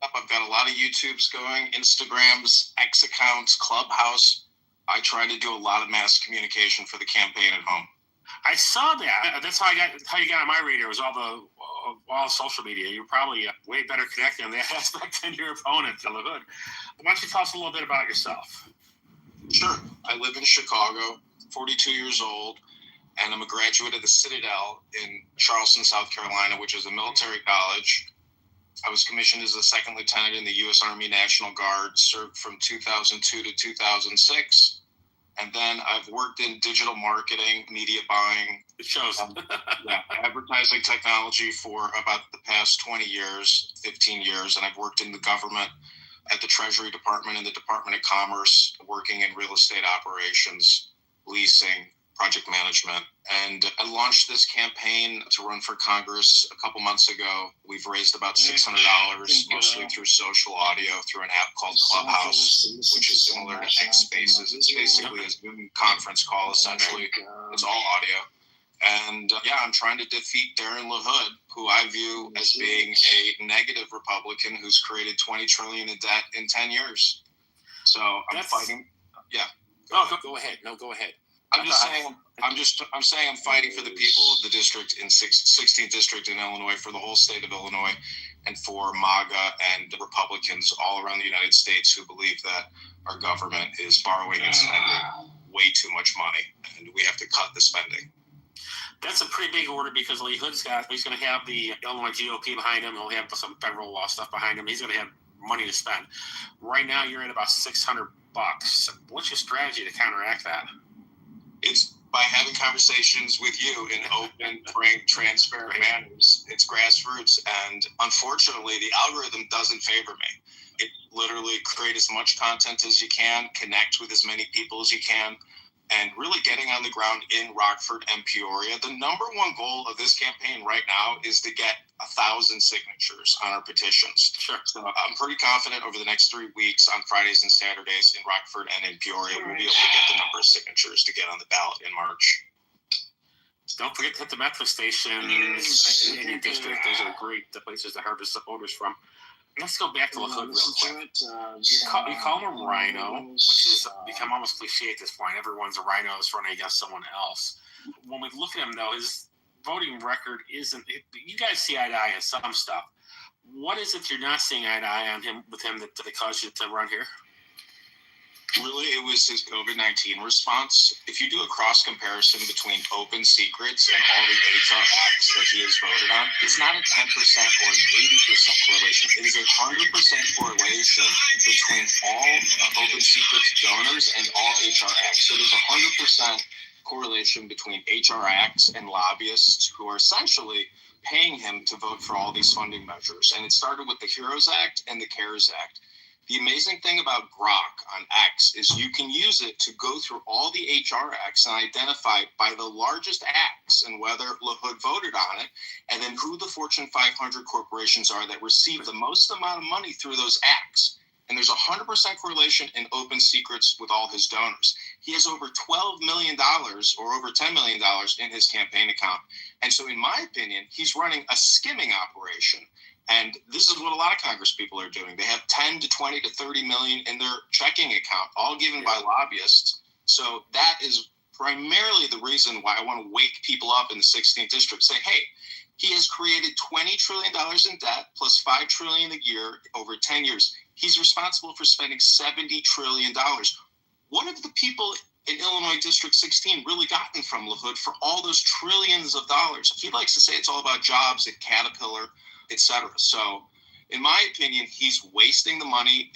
I've got a lot of YouTubes going, Instagrams, X accounts, Clubhouse. I try to do a lot of mass communication for the campaign at home. I saw that. That's how you got on my radar. Was all social media. You're probably way better connected in that aspect than your opponent, the hood. Why don't you tell us a little bit about yourself? Sure. I live in Chicago, 42 years old, and I'm a graduate of the Citadel in Charleston, South Carolina, which is a military college. I was commissioned as a second lieutenant in the U.S. Army National Guard, served from 2002 to 2006. And then I've worked in digital marketing, media buying. It shows. Advertising technology for about the past 20 years, 15 years. And I've worked in the government at the Treasury Department and the Department of Commerce, working in real estate operations, leasing, project management. And I launched this campaign to run for Congress a couple months ago. We've raised about $600, mostly through social audio, through an app called Clubhouse, which is similar to X Spaces. It's basically a Zoom conference call, essentially. It's all audio. And I'm trying to defeat Darren LaHood, who I view as being a negative Republican who's created $20 trillion in debt in 10 years. So I'm fighting. Yeah. Oh, go ahead. No, go ahead. I'm saying I'm fighting for the people of the district in 16th district in Illinois, for the whole state of Illinois, and for MAGA and Republicans all around the United States who believe that our government is borrowing and spending way too much money, and we have to cut the spending. That's a pretty big order because Lee Hood's he's going to have the Illinois GOP behind him. He'll have some federal law stuff behind him. He's going to have money to spend. Right now, you're at about $600. What's your strategy to counteract that? It's by having conversations with you in open, frank, transparent manners. It's grassroots. And unfortunately, the algorithm doesn't favor me. It literally create as much content as you can, connect with as many people as you can, and really getting on the ground in Rockford and Peoria. The number one goal of this campaign right now is to get 1,000 signatures on our petitions. Sure. So I'm pretty confident over the next 3 weeks on Fridays and Saturdays in Rockford and in Peoria, we'll be able to get the number of signatures to get on the ballot in March. Don't forget to hit the metro stations in your district. Those are great places to harvest supporters from. Let's go back to LaHood real quick. You call him a rhino, which has become almost cliche at this point. Everyone's a rhino that's running against someone else. When we look at him, though, his voting record isn't – you guys see eye to eye on some stuff. what is it you're not seeing eye to eye on him with him that caused you to run here? Really, it was his COVID-19 response. If you do a cross comparison between open secrets and all the HR acts that he has voted on, it's not a 10% or an 80% correlation. It is a 100% correlation between all open secrets donors and all HR acts. So there's a 100% correlation between HR acts and lobbyists who are essentially paying him to vote for all these funding measures. And it started with the HEROES Act and the CARES Act. The amazing thing about Grok on X is you can use it to go through all the HR acts and identify by the largest acts and whether LaHood voted on it, and then who the Fortune 500 corporations are that receive the most amount of money through those acts. And there's a 100% correlation in open secrets with all his donors. He has over $12 million or over $10 million in his campaign account. And so in my opinion, he's running a skimming operation. And this is what a lot of Congress people are doing. They have 10 to 20 to 30 million in their checking account, all given by lobbyists. So that is primarily the reason why I want to wake people up in the 16th district. Say, hey, he has created $20 trillion in debt plus $5 trillion a year over 10 years. He's responsible for spending $70 trillion. What have the people in Illinois District 16 really gotten from LaHood for all those trillions of dollars? He likes to say it's all about jobs at Caterpillar, etc. So, in my opinion, he's wasting the money.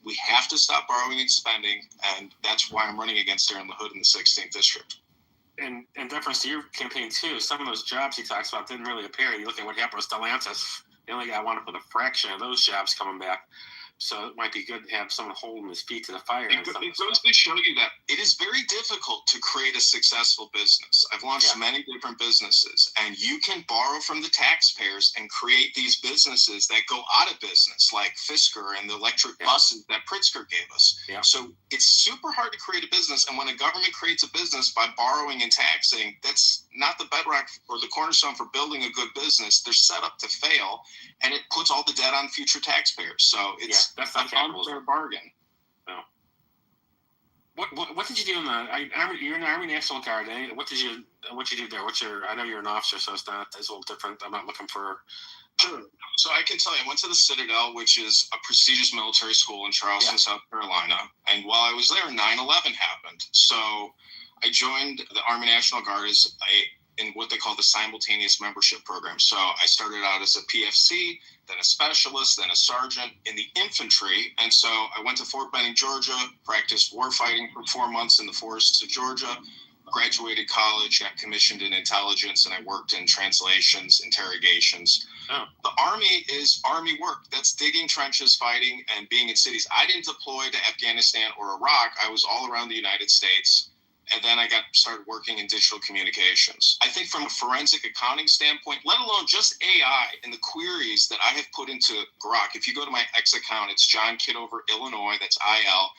We have to stop borrowing and spending, and that's why I'm running against Aaron LaHood in the 16th district. And in deference to your campaign too, some of those jobs he talks about didn't really appear. You look at what happened with Stellantis. The only guy wanted to put a fraction of those jobs coming back. So it might be good to have someone holding his feet to the fire. It goes to show you that it is very difficult to create a successful business. I've launched many different businesses, and you can borrow from the taxpayers and create these businesses that go out of business, like Fisker and the electric buses that Pritzker gave us. Yeah. So it's super hard to create a business, and when a government creates a business by borrowing and taxing, that's not the bedrock or the cornerstone for building a good business. They're set up to fail, and it puts all the debt on future taxpayers. So it's that's an not unfair bargain. No. What did you do in the Army? You're in the Army National Guard. What did you do there? I know you're an officer, so it's a little different. I'm not looking for. Sure. So I can tell you, I went to the Citadel, which is a prestigious military school in Charleston, South Carolina. And while I was there, 9/11 happened. So I joined the Army National Guard in what they call the simultaneous membership program. So I started out as a PFC, then a specialist, then a sergeant in the infantry. And so I went to Fort Benning, Georgia, practiced war fighting for 4 months in the forests of Georgia, graduated college, got commissioned in intelligence, and I worked in translations, interrogations. Oh. The Army is Army work. That's digging trenches, fighting, and being in cities. I didn't deploy to Afghanistan or Iraq. I was all around the United States. And then I started working in digital communications. I think from a forensic accounting standpoint, let alone just AI and the queries that I have put into Grok, if you go to my X account, it's John Kitover, Illinois, that's IL,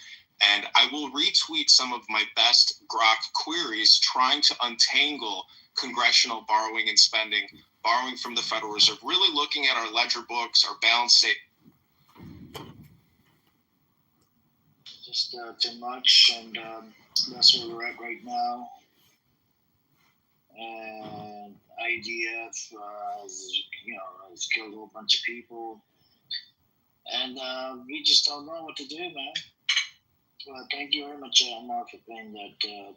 and I will retweet some of my best Grok queries trying to untangle congressional borrowing and spending, borrowing from the Federal Reserve, really looking at our ledger books, our balance state. Just too much, and that's where we're at right now. And IDF has killed a whole bunch of people, and we just don't know what to do, man. Well, thank you very much, Omar, for playing that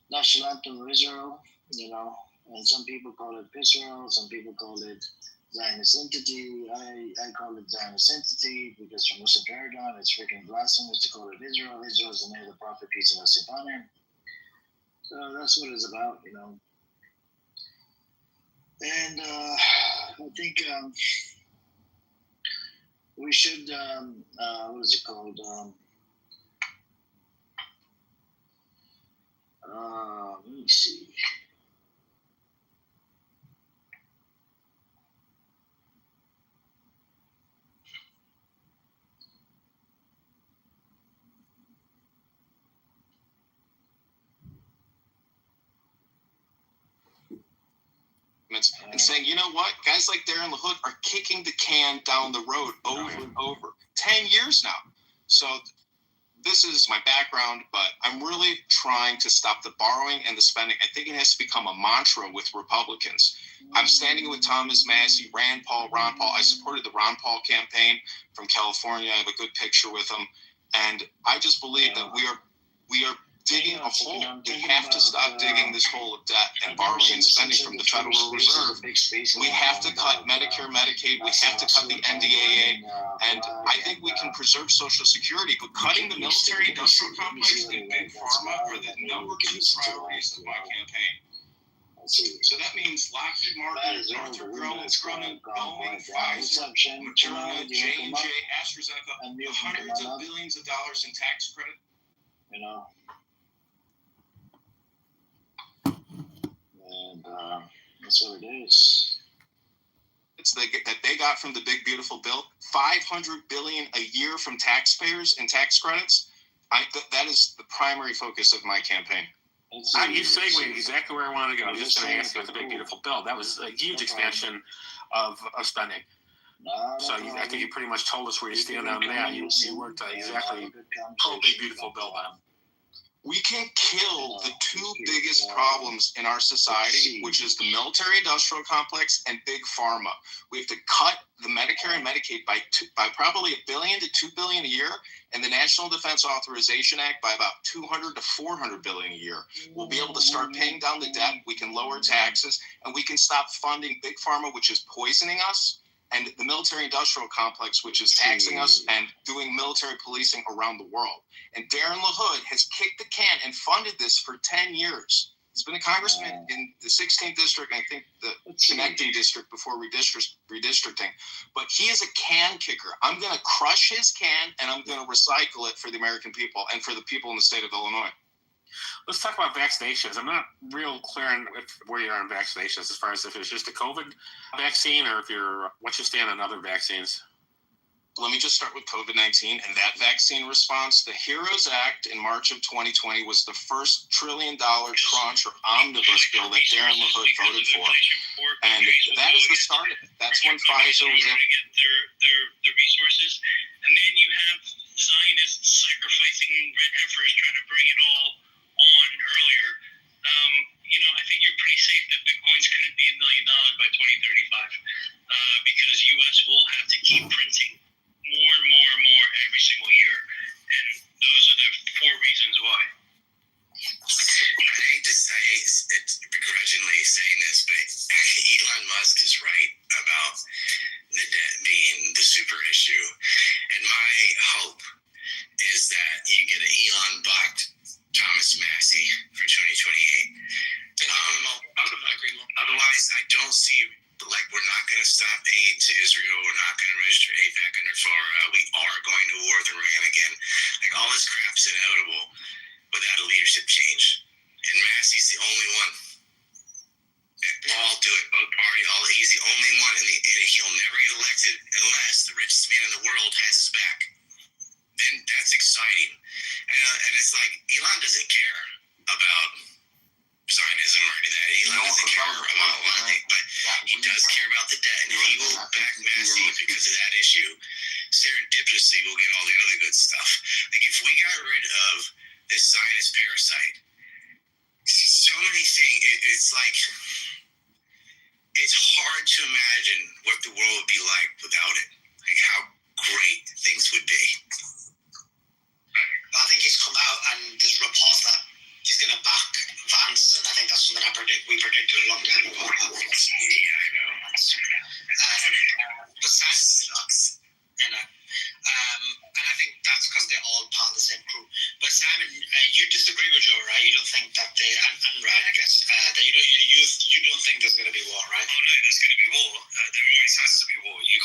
national anthem of Israel. And some people call it Israel, some people call it Zionist entity. I call it Zionist entity because from Muslim paradigm, it's freaking blasphemous to call it Israel. Israel is the name of the prophet, peace and blessing upon him. So that's what it's about, And I think we should, what is it called? Let me see. And saying, you know what, guys like Darren LaHood are kicking the can down the road over and over. 10 years now. So this is my background, but I'm really trying to stop the borrowing and the spending. I think it has to become a mantra with Republicans. I'm standing with Thomas Massey, Rand Paul, Ron Paul. I supported the Ron Paul campaign from California. I have a good picture with him. And I just believe that we are digging a hole. We have to stop digging this hole of debt and borrowing and spending from the Federal Reserve. We have to cut Medicare, Medicaid. We have to cut the NDAA. And I think we can preserve Social Security, but cutting the military-industrial complex and big pharma are the number 2 priorities of my campaign. So that means Lockheed Martin, Northrop Grumman, Boeing, Pfizer, Moderna, J&J, AstraZeneca, hundreds of billions of dollars in tax credit. You know. And that's what it is. It's that they got from the big beautiful bill $500 billion a year from taxpayers and tax credits. That is the primary focus of my campaigin. You segued exactly where I wanted to go. I was just going to ask you about the big beautiful bill. That was a huge expansion of spending. So I think you pretty much told us where you stand on that. You weren't exactly pro big beautiful bill then. We can kill the 2 biggest problems in our society, which is the military-industrial complex and big pharma. We have to cut the Medicare and Medicaid by probably $1 billion to $2 billion a year, and the National Defense Authorization Act by about $200 to $400 billion a year. We'll be able to start paying down the debt. We can lower taxes, and we can stop funding big pharma, which is poisoning us, and the military-industrial complex, which is taxing us and doing military policing around the world. And Darren LaHood has kicked the can and funded this for 10 years. He's been a congressman in the 16th district, I think the connecting district before redistricting. But he is a can kicker. I'm going to crush his can, and I'm going to recycle it for the American people and for the people in the state of Illinois. Let's talk about vaccinations. I'm not real clear on where you are on vaccinations as far as if it's just a COVID vaccine or what's your stand on other vaccines? Let me just start with COVID-19 and that vaccine response. The HEROES Act in March of 2020 was the first $1 trillion tranche or omnibus bill that Darren LaHood voted for. And that is the start of it. That's when Pfizer was in. Their resources. And then you have Zionists sacrificing red heifers trying to bring it all on earlier. I think you're pretty safe that Bitcoin's going to be $1 million by 2035 because U.S. will have to keep printing more and more and more every single year. And those are the 4 reasons why. I hate to say it begrudgingly saying this, but Elon Musk is right about the debt being the super issue. And my hope is that you get an Elon-backed Thomas Massey for 2028. Otherwise, I don't see, we're not going to stop aid to Israel. We're not going to register AIPAC under FARA. We are going to war with Iran again. All this crap's inevitable without a leadership change. And Massey's the only one. All do it, both parties. He's the only one, and he'll never get elected unless the richest man in the world has his back. Then that's exciting. And it's like Elon doesn't care about Zionism or any of that. Elon doesn't care about a lot of things, but he does care about the debt, and he will back Massey because of that issue. Serendipitously, we'll get all the other good stuff. If we got rid of this Zionist parasite, so many things, it's hard to imagine what the world would be like without it. How great things would be. I think he's come out and there's reports that he's going to back Vance, and I think that's something we predicted a long time ago. Yeah, I know. But that sucks, And I think that's because they're all part of the same crew. But Simon, you disagree with Joe, right? You don't think that and Ryan, I guess, that you don't think there's going to be war, right? Oh no, there's going to be war. There always has to be war. You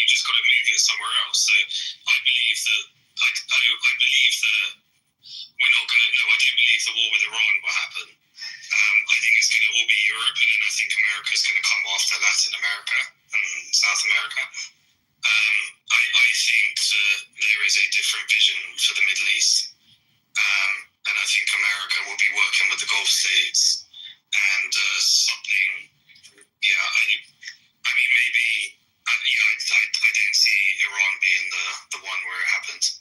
just got to move it somewhere else. So I believe that we're not going to. No, I don't believe the war with Iran will happen. I think it's going to all be Europe, and then I think America's going to come after Latin America and South America. I think that there is a different vision for the Middle East, and I think America will be working with the Gulf states and something. Yeah, I mean maybe. I don't see Iran being the one where it happens.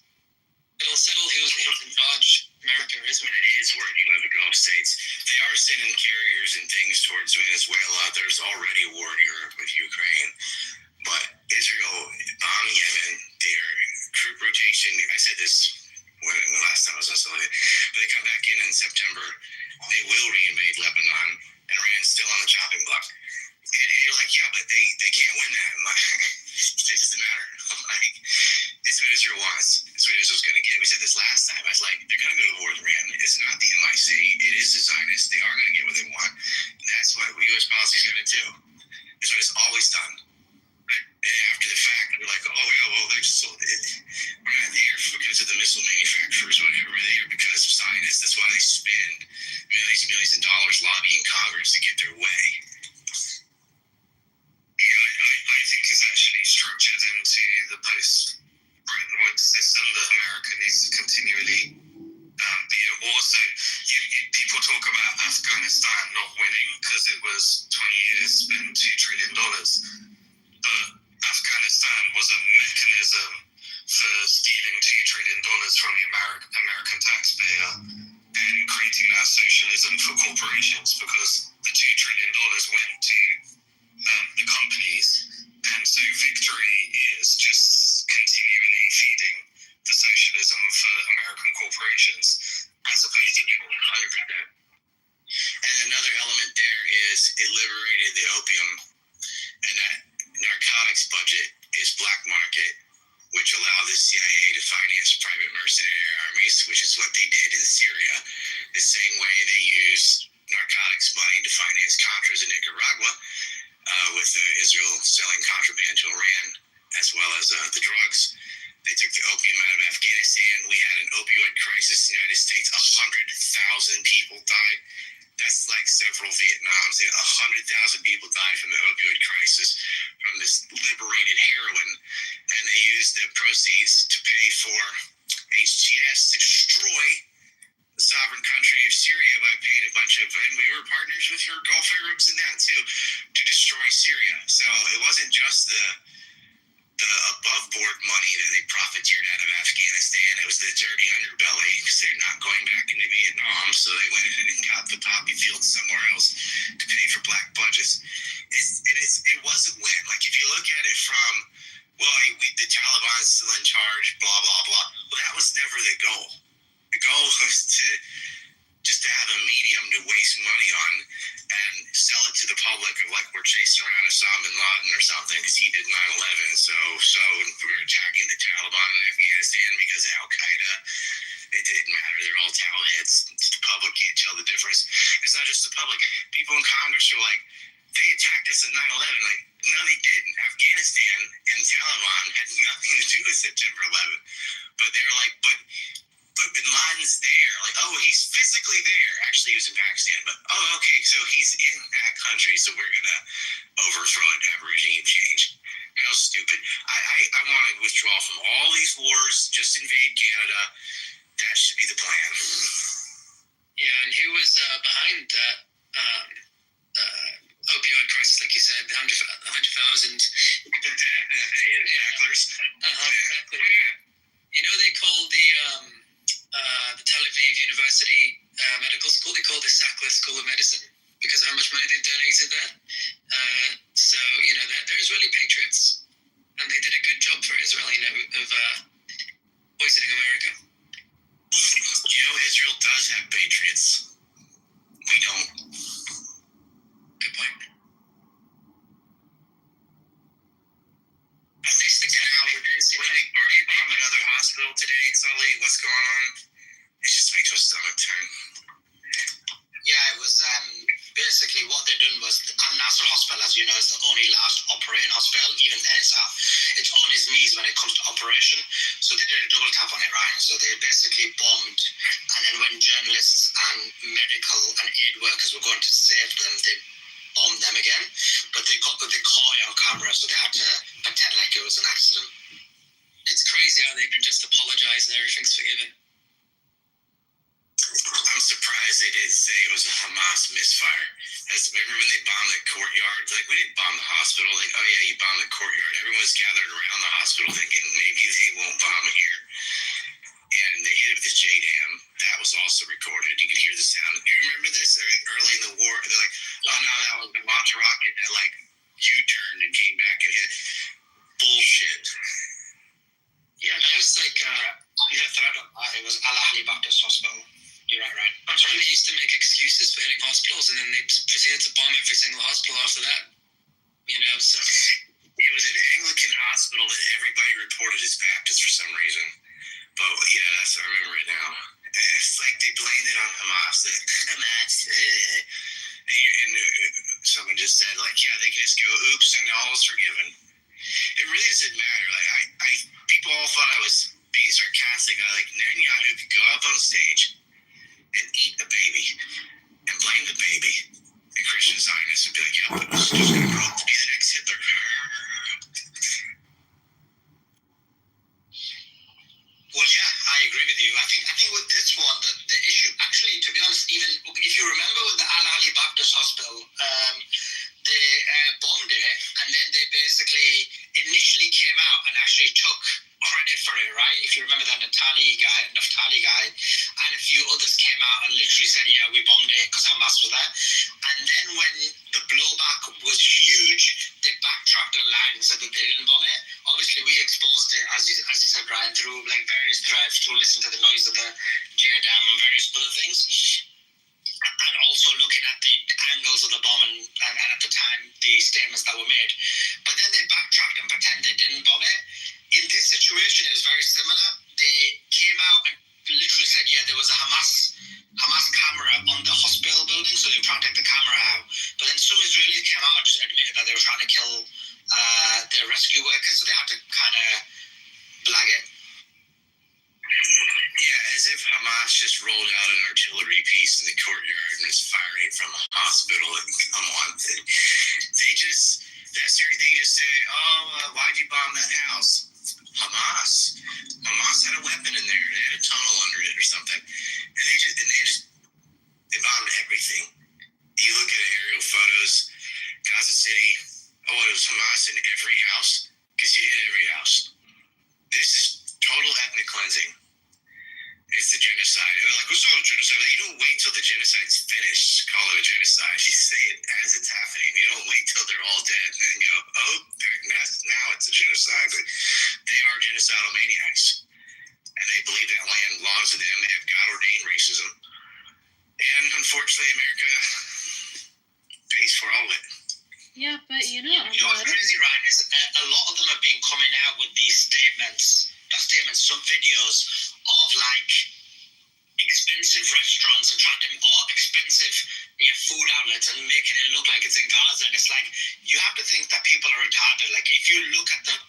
It'll will settle who's in charge. America is where it is working with the Gulf states. They are sending carriers and things towards Venezuela. There's already war in Europe with Ukraine. But Israel bombed Yemen. Their troop rotation, I said this when the last time I was on Sunday, but they come back in September. They will re-invade Lebanon, and Iran's still on the chopping block. And you're like, yeah, but they can't win that. I'm like, it doesn't matter. I'm like, it's what Israel wants. It's what Israel's going to get. We said this last time. I was like, they're going to go to war with Iran. It's not the MIC. It is the Zionists. They are going to get what they want. And that's what U.S. policy's going to do. It's what it's always done. And after the fact, we're like, oh, yeah, well, they're just sold it. We're not there because of the missile manufacturers, whatever. We're there because of Zionists. That's why they spend millions and millions of dollars lobbying Congress to get their way. I think is actually structured into the post-Bretton Woods system that America needs to continually be at war. So people talk about Afghanistan not winning because it was 20 years, spent $2 trillion. But Afghanistan was a mechanism for stealing $2 trillion from the American taxpayer and creating that socialism for corporations, because the $2 trillion went to the companies, and so victory is just continually feeding the socialism for American corporations, as opposed to 100%. And another element there is it liberated the opium, and that narcotics budget is black market, which allowed the CIA to finance private mercenary armies, which is what they did in Syria, the same way they used narcotics money to finance Contras in Nicaragua, with Israel selling contraband to Iran, as well as the drugs. They took the opium out of Afghanistan. We had an opioid crisis in the United States. 100,000 people died. That's like several Vietnams. 100,000 people died from the opioid crisis, from this liberated heroin. And they used the proceeds to pay for HTS to destroy the sovereign country of Syria by paying a bunch of, and we were partners with your Gulf Arabs in that too, to destroy Syria. So it wasn't just the above board money that they profiteered out of Afghanistan. It was the dirty underbelly, because they're not going back into Vietnam, so they went in and got the poppy fields somewhere else to pay for black budgets. It was a win. Like, if you look at it from, well, the Taliban's still in charge, blah blah blah. Well, that was never the goal. The goal was to just to have a medium to waste money on and sell it to the public of, like, we're chasing around Osama bin Laden or something because he did 9/11. So we're attacking the Taliban in Afghanistan because of Al-Qaeda. It didn't matter. They're all towel heads. The public can't tell the difference. It's not just the public. People in Congress are like, they attacked us in 9/11. Like, no, they didn't. Afghanistan and the Taliban had nothing to do with September 11th. But they're like, but bin Laden's there. Like, oh, he's physically there. Actually, he was in Pakistan. But, oh, okay, so he's in that country, so we're going to overthrow it to have regime change. How stupid. I want to withdraw from all these wars, just invade Canada. That should be the plan. Yeah, and who was behind that opioid crisis, like you said, 100,000 hecklers? Exactly. You know, they called the Tel Aviv University Medical School, they called it Sackler School of Medicine because of how much money they've donated there. So, you know, they're Israeli patriots, and they did a good job for Israel, you know, of poisoning America. You know, Israel does have patriots. We don't. Good point. When they bomb another hospital today, Sully, what's going on? It just makes my stomach turn. Yeah, it was basically what they done was Al Nasser Hospital, as you know, is the only last operating hospital. Even then, it's on his knees when it comes to operation. So they did a double tap on Iran. So they basically bombed, and then when journalists and medical and aid workers were going to save them, they bombed them again. But they caught it on camera, so they had to pretend like it was an accident. It's crazy how they can just apologize and everything's forgiven. I'm surprised they didn't say it was a Hamas misfire. Remember when they bombed the courtyard? Like, we didn't bomb the hospital. Like, oh yeah, you bombed the courtyard. Everyone's gathered around the hospital thinking maybe they won't bomb here. And they That's when they used to make excuses for hitting hospitals, and then they proceeded to bomb every single hospital after that. You know, so it was an Anglican hospital that everybody reported as Baptist for some reason. But yeah, I remember it now. It's like they blamed it on Hamas. And someone just said, like, yeah, they can just go, oops, and all is forgiven. It really doesn't matter. Like, people all thought I was being sarcastic. Like, Netanyahu could go up on stage and eat a baby and blame the baby. And Christian Zionists would be like, yeah, this is just going to grow up to be the next Hitler. Well, yeah, I agree with you. I think with this one, the issue, actually, to be honest, even if you remember with the Al-Ali Baptist Hospital, they bombed it, and then they basically initially came out and actually took credit for it, right? If you remember that Naftali guy, and a few others came out and literally said, yeah, we bombed it because Hamas was there. And then when the blowback was huge, they backtracked and lied and said that they didn't bomb it. Obviously, we exposed it, as you said, Brian, through like various threads, to listen to the noise of the JDAM and various other things. And also looking at the angles of the bomb and at the time, the statements that were made. But then they backtracked and pretend they didn't bomb it. In this situation, it was very similar. They came out and literally said, yeah, there was a Hamas camera on the hospital building, so they were trying to take the camera out. But then some Israelis came out and just admitted that they were trying to kill their rescue workers, so they had to kind of blag it. Yeah, as if Hamas just rolled out an artillery piece in the courtyard and is firing from a hospital. And come on, they just say, why'd you bomb that house? Hamas had a weapon in there. They had a tunnel under it or something, and they bombed everything. You look at aerial photos, Gaza City. Oh, it was Hamas in every house because you hit every house. This is total ethnic cleansing. It's the genocide. They're like, it's not a genocide. You don't wait till the genocide's finished to call it a genocide. You say it as it's happening. You don't wait till they're all dead and then go, now it's a genocide. But they are genocidal maniacs. And they believe that land belongs to them. They have God-ordained racism. And unfortunately, America pays for all of it. Yeah, but you know what's crazy, Ryan, is a lot of them have been coming out with these some videos of like expensive restaurants or expensive food outlets and making it look like it's in Gaza. And it's like, you have to think that people are retarded. Like, if you look at the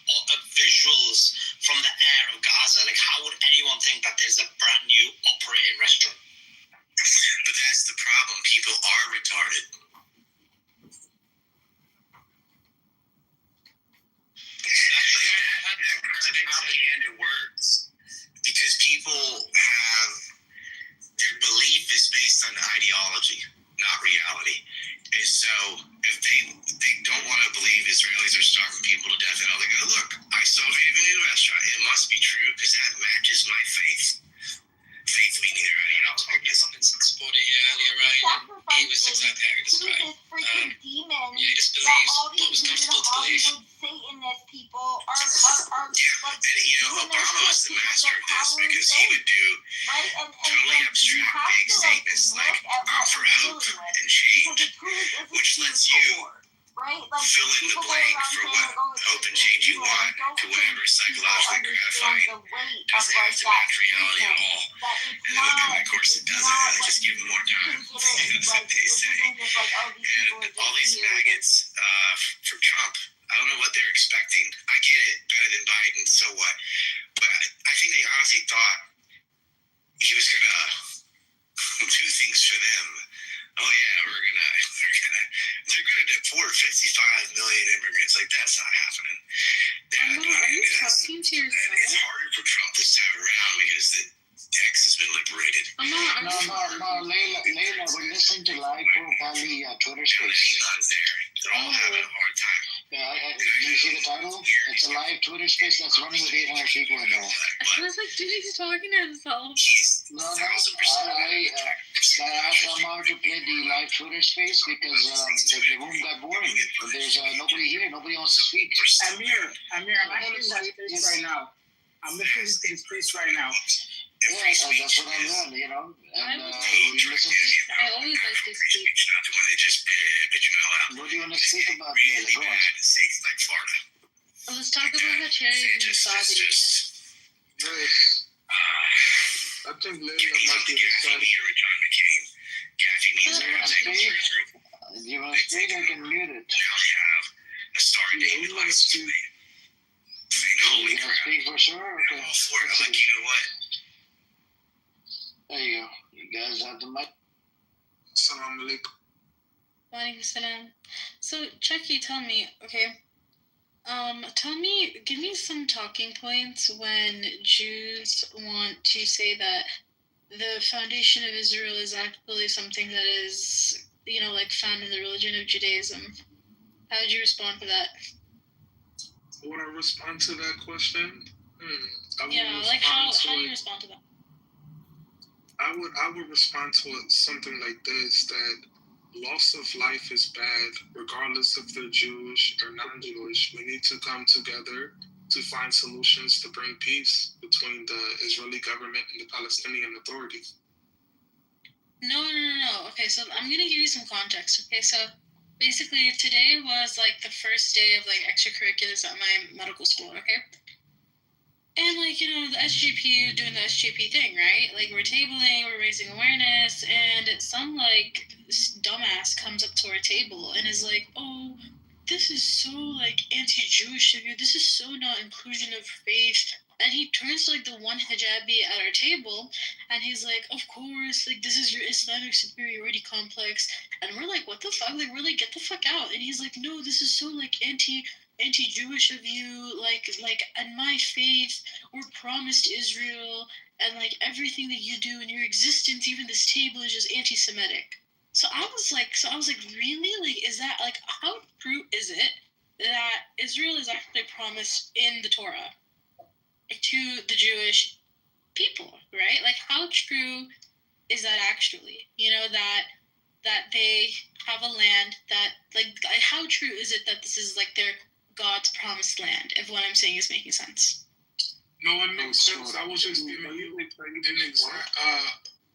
visuals from the air of Gaza, like, how would anyone think that there's a brand new operating restaurant? But that's the problem. People are retarded. That propaganda works because people have their belief is based on ideology, not reality. And so if they don't want to believe Israelis are starving people to death, and they go, look, I saw a new restaurant. It must be true because that matches my faith. Faith meaning their ideology. Robinson supported here earlier, right? And he was exactly how he described. Demons he just believes that all what was these comfortable to believe. Satanist people are And Obama was the master of this because he would do totally abstract, big statements like I'm for hope and change, which lets you fill in the blank for what hope and change you want to whatever psychologically gratifying doesn't have to match reality at all. And of course it doesn't. Just give them more time. That's what they say. And all these maggots for Trump, I don't know what they're expecting. I get it, better than Biden, so what? But I think they honestly thought he was gonna do things for them. Oh yeah, they're gonna deport 55 million immigrants. Like, that's not happening. They're not doing any of that. It's harder for Trump this time around because the X has been liberated. No, Layla, we're listening to live Pro-Pali Twitter space. Elon's there. They're all having a hard time. Do you see the title? It's a live Twitter space that's running with 800 people in there. I was like, dude, he's talking to himself. No, I asked Amar to play the live Twitter space because the room got boring. There's nobody here. Nobody wants to speak. Amir, I'm actually watching this right now. I'm listening to the streets right now. Well, that's what I'm doing, you know. And we listen. I always like to speak. Not the one that just bitch you out loud. What do you want to speak about, Leila? Go on. States like Florida. Let's talk about how charities and Saudi. Yes. I think Leila might be the Gaffy here with John McCain. Gaffy means You want to speak? I can mute it. Now have a star David license plate. Saying, holy You want to crap. speak for sure? Okay. All for it. I'm like, you know what? There you go. You guys have the mic. Assalamu alaikum. Walaikum salam. So, Chucky, tell me, okay, give me some talking points when Jews want to say that the foundation of Israel is actually something that is, like found in the religion of Judaism. How would you respond to that? Would I respond to that question? How do you respond to that? I would respond to it something like this, that loss of life is bad, regardless if they're Jewish or non-Jewish. We need to come together to find solutions to bring peace between the Israeli government and the Palestinian Authority. No. Okay, so I'm going to give you some context. Okay, so basically today was like the first day of like extracurriculars at my medical school, okay? And like, the SGP doing the SGP thing, right? Like we're tabling, we're raising awareness, and some like dumbass comes up to our table and is like, oh, this is so like anti-Jewish of you. This is so not inclusion of faith. And he turns to like the one hijabi at our table and he's like, of course, like this is your Islamic superiority complex. And we're like, what the fuck? Like we're like, get the fuck out. And he's like, no, this is so like anti-Jewish of you, like and my faith, we're promised Israel, and like everything that you do in your existence, even this table, is just anti-Semitic. So I was like, really? Like, is that, like, how true is it that Israel is actually promised in the Torah to the Jewish people, right? Like, how true is that actually? That they have a land that, like, how true is it that this is, like, their God's promised land, if what I'm saying is making sense? No, it makes sense. I was just giving you an example.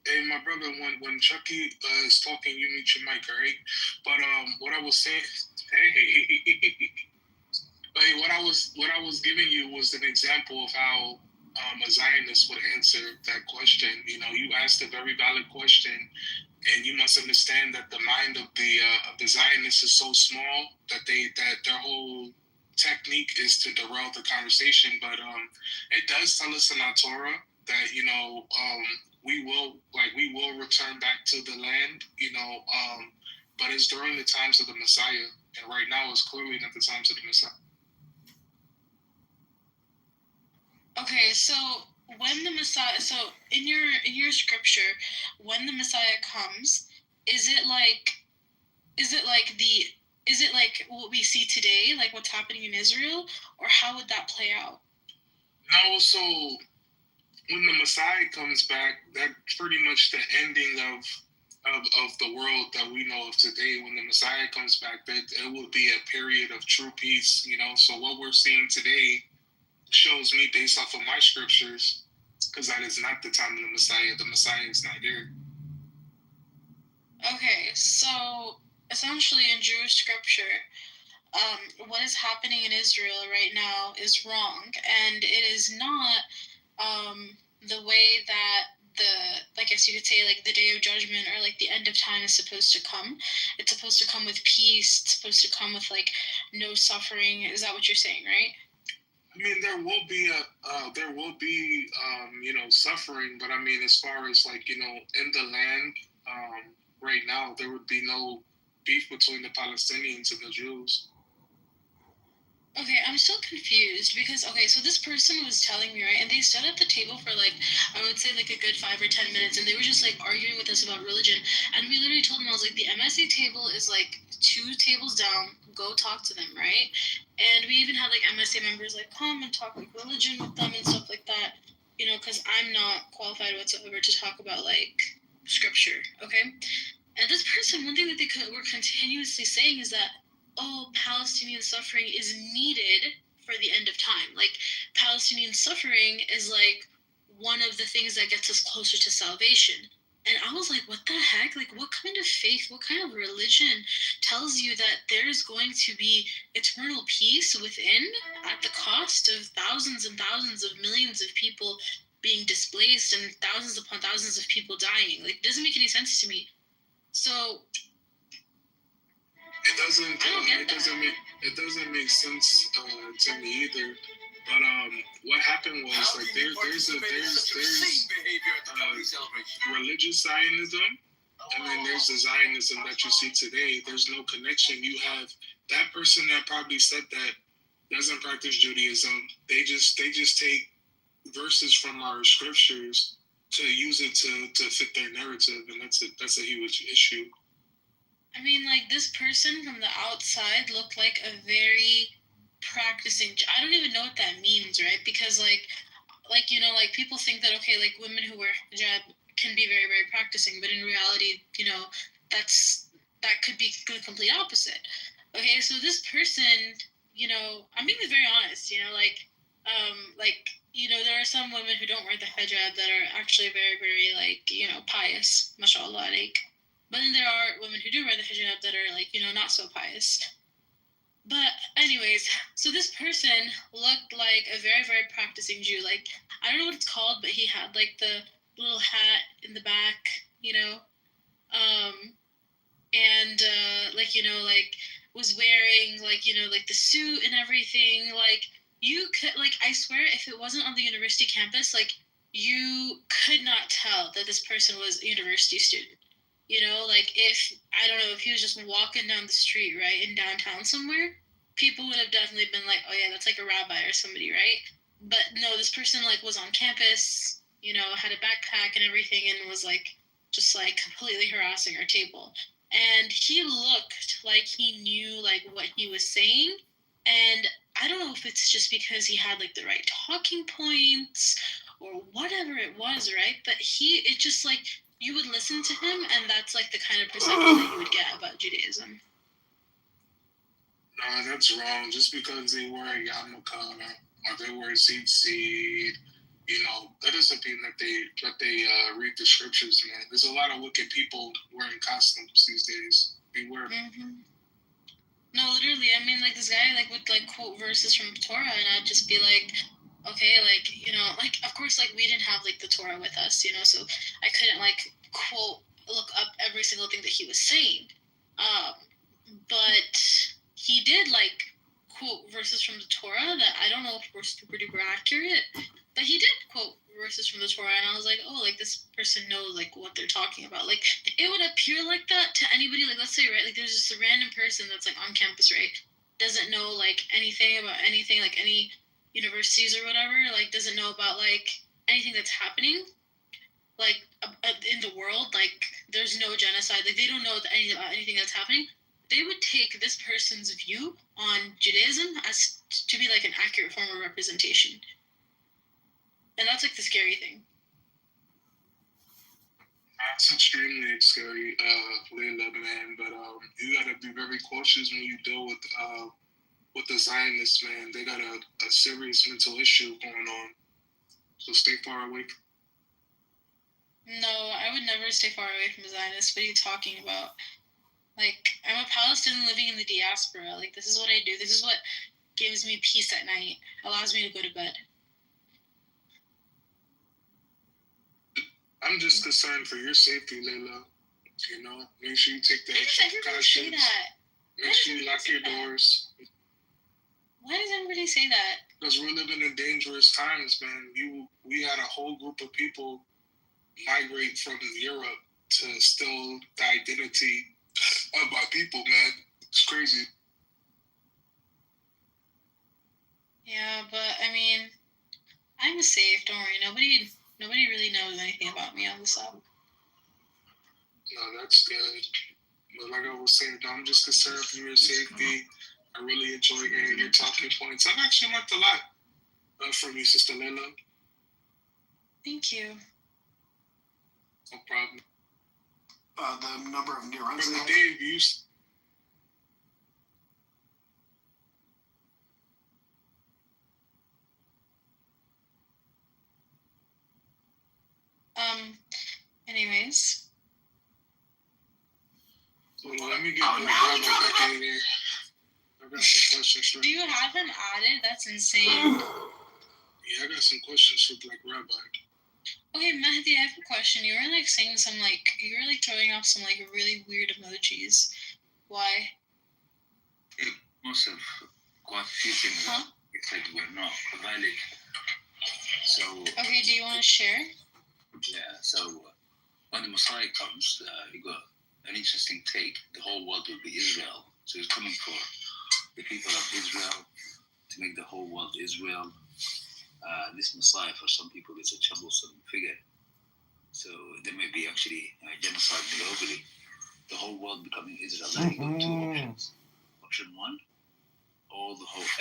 Hey, my brother, when Chucky is talking, you mute your mic, all right? But what I was saying, what I was giving you was an example of how a Zionist would answer that question. You asked a very valid question, and you must understand that the mind of the Zionists is so small that their whole technique is to derail the conversation. But it does tell us in our Torah that we will return back to the land, but it's during the times of the Messiah, and right now it's clearly not the times of the Messiah. Okay, so when the Messiah, so in your scripture, when the Messiah comes, is it like what we see today, like what's happening in Israel, or how would that play out? No, so when the Messiah comes back, that's pretty much the ending of the world that we know of today. When the Messiah comes back, it will be a period of true peace, So what we're seeing today shows me, based off of my scriptures, because that is not the time of the Messiah. The Messiah is not here. Okay, so essentially in Jewish scripture, what is happening in Israel right now is wrong, and it is not the way that I guess you could say, like the day of judgment or like the end of time is supposed to come. It's supposed to come with peace. It's supposed to come with like no suffering. Is that what you're saying, right? I mean, there will be suffering, but I mean, as far as like, in the land, right now, there would be no beef between the Palestinians and the Jews. Okay, I'm still confused because, so this person was telling me, right, and they stood at the table for like, I would say like a good 5 or 10 minutes, and they were just like arguing with us about religion, and we literally told them, I was like, the MSA table is like 2 tables down, go talk to them, right? And we even had like MSA members like come and talk like religion with them and stuff like that, because I'm not qualified whatsoever to talk about like scripture, okay? And this person, one thing that they were continuously saying is that, Palestinian suffering is needed for for the end of time. Like, Palestinian suffering is like one of the things that gets us closer to salvation. And I was like, what the heck? Like, what kind of faith, what kind of religion tells you that there's going to be eternal peace within at the cost of thousands and thousands of millions of people being displaced and thousands upon thousands of people dying? Like, it doesn't make any sense to me. So it doesn't make sense to me either. But what happened was like there's religious Zionism, and then there's the Zionism that you see today. There's no connection. You have that person that probably said that doesn't practice Judaism. They just take verses from our scriptures to use it to fit their narrative, and that's a huge issue. I mean, like, this person from the outside looked like a very practicing. I don't even know what that means, right? Because like you know, like, people think that, okay, like, women who wear hijab can be very, very practicing, but in reality, you know, that could be the complete opposite. Okay, so this person, you know, I'm being very honest, you know, like, you know, there are some women who don't wear the hijab that are actually very, very, like, you know, pious, mashallah, like, but then there are women who do wear the hijab that are, like, you know, not so pious. But anyways, so this person looked like a very, very practicing Jew. Like, I don't know what it's called, but he had like the little hat in the back, you know, and like, you know, like, was wearing, like, you know, like the suit and everything. Like, you could, like, I swear, if it wasn't on the university campus, like, you could not tell that this person was a university student. You know, like, if, I don't know, if he was just walking down the street, right, in downtown somewhere, people would have definitely been like, oh yeah, that's like a rabbi or somebody, right? But no, this person, like, was on campus, you know, had a backpack and everything, and was, like, just, like, completely harassing our table. And he looked like he knew, like, what he was saying. And I don't know if it's just because he had, like, the right talking points or whatever it was, right? But it just, like, you would listen to him, and that's, like, the kind of perception that you would get about Judaism. Nah, that's wrong. Just because they wear a yarmulke or they wear seed, you know, that doesn't mean that they read the scriptures, man. There's a lot of wicked people wearing costumes these days. Beware. Mm-hmm. No, literally, I mean, like, this guy, like, would, like, quote verses from Torah, and I'd just be like, okay, like, you know, like, of course, like, we didn't have, like, the Torah with us, you know, so I couldn't, like, look up every single thing that he was saying. But he did, like, quote verses from the Torah that I don't know if were super duper accurate, but he did quote verses from the Torah, and I was like, oh, like, this person knows, like, what they're talking about. Like, it would appear like that to anybody, like, let's say, right, like, there's just a random person that's, like, on campus, right, doesn't know, like, anything about anything, like, any universities or whatever, like, doesn't know about, like, anything that's happening, like, in the world, like, there's no genocide, like, they don't know anything about anything that's happening. They would take this person's view on Judaism as to be, like, an accurate form of representation. And that's, like, the scary thing. That's extremely scary, Layla, man. But you gotta be very cautious when you deal with the Zionists, man. They got a serious mental issue going on. So stay far away from. No, I would never stay far away from Zionists. What are you talking about? Like, I'm a Palestinian living in the diaspora. Like, this is what I do. This is what gives me peace at night, allows me to go to bed. I'm just concerned for your safety, Layla. You know, make sure you take the extra precautions. Say that? Make sure you lock your doors. Why does everybody say that? Because we're living in dangerous times, man. We had a whole group of people migrate from Europe to steal the identity of my people, man. It's crazy. Yeah, but I mean, I'm safe. Don't worry. Nobody really knows anything about me on the sub. No, that's good. But like I was saying, I'm just concerned for your safety. I really enjoy hearing your talking points. I've actually learned a lot from you, Sister Layla. Thank you. No problem. The number of neurons. Brother Dave, Anyways. Hold on, let me get the Rabbi back in here. I got some questions for Do you have him added? That's insane. Yeah, I got some questions for Black Rabbi. Okay, Mahdi, I have a question. You were like saying some like you were like throwing off some like really weird emojis. Why? Most of quite a few things that we said were not valid. So. Okay, do you want to share? Yeah. So when the Messiah comes, you got an interesting take. The whole world will be Israel. So he's coming for the people of Israel to make the whole world Israel. This Messiah, for some people, is a troublesome figure. So there may be actually genocide globally. The whole world becoming Israel. Then you got two options. Option one,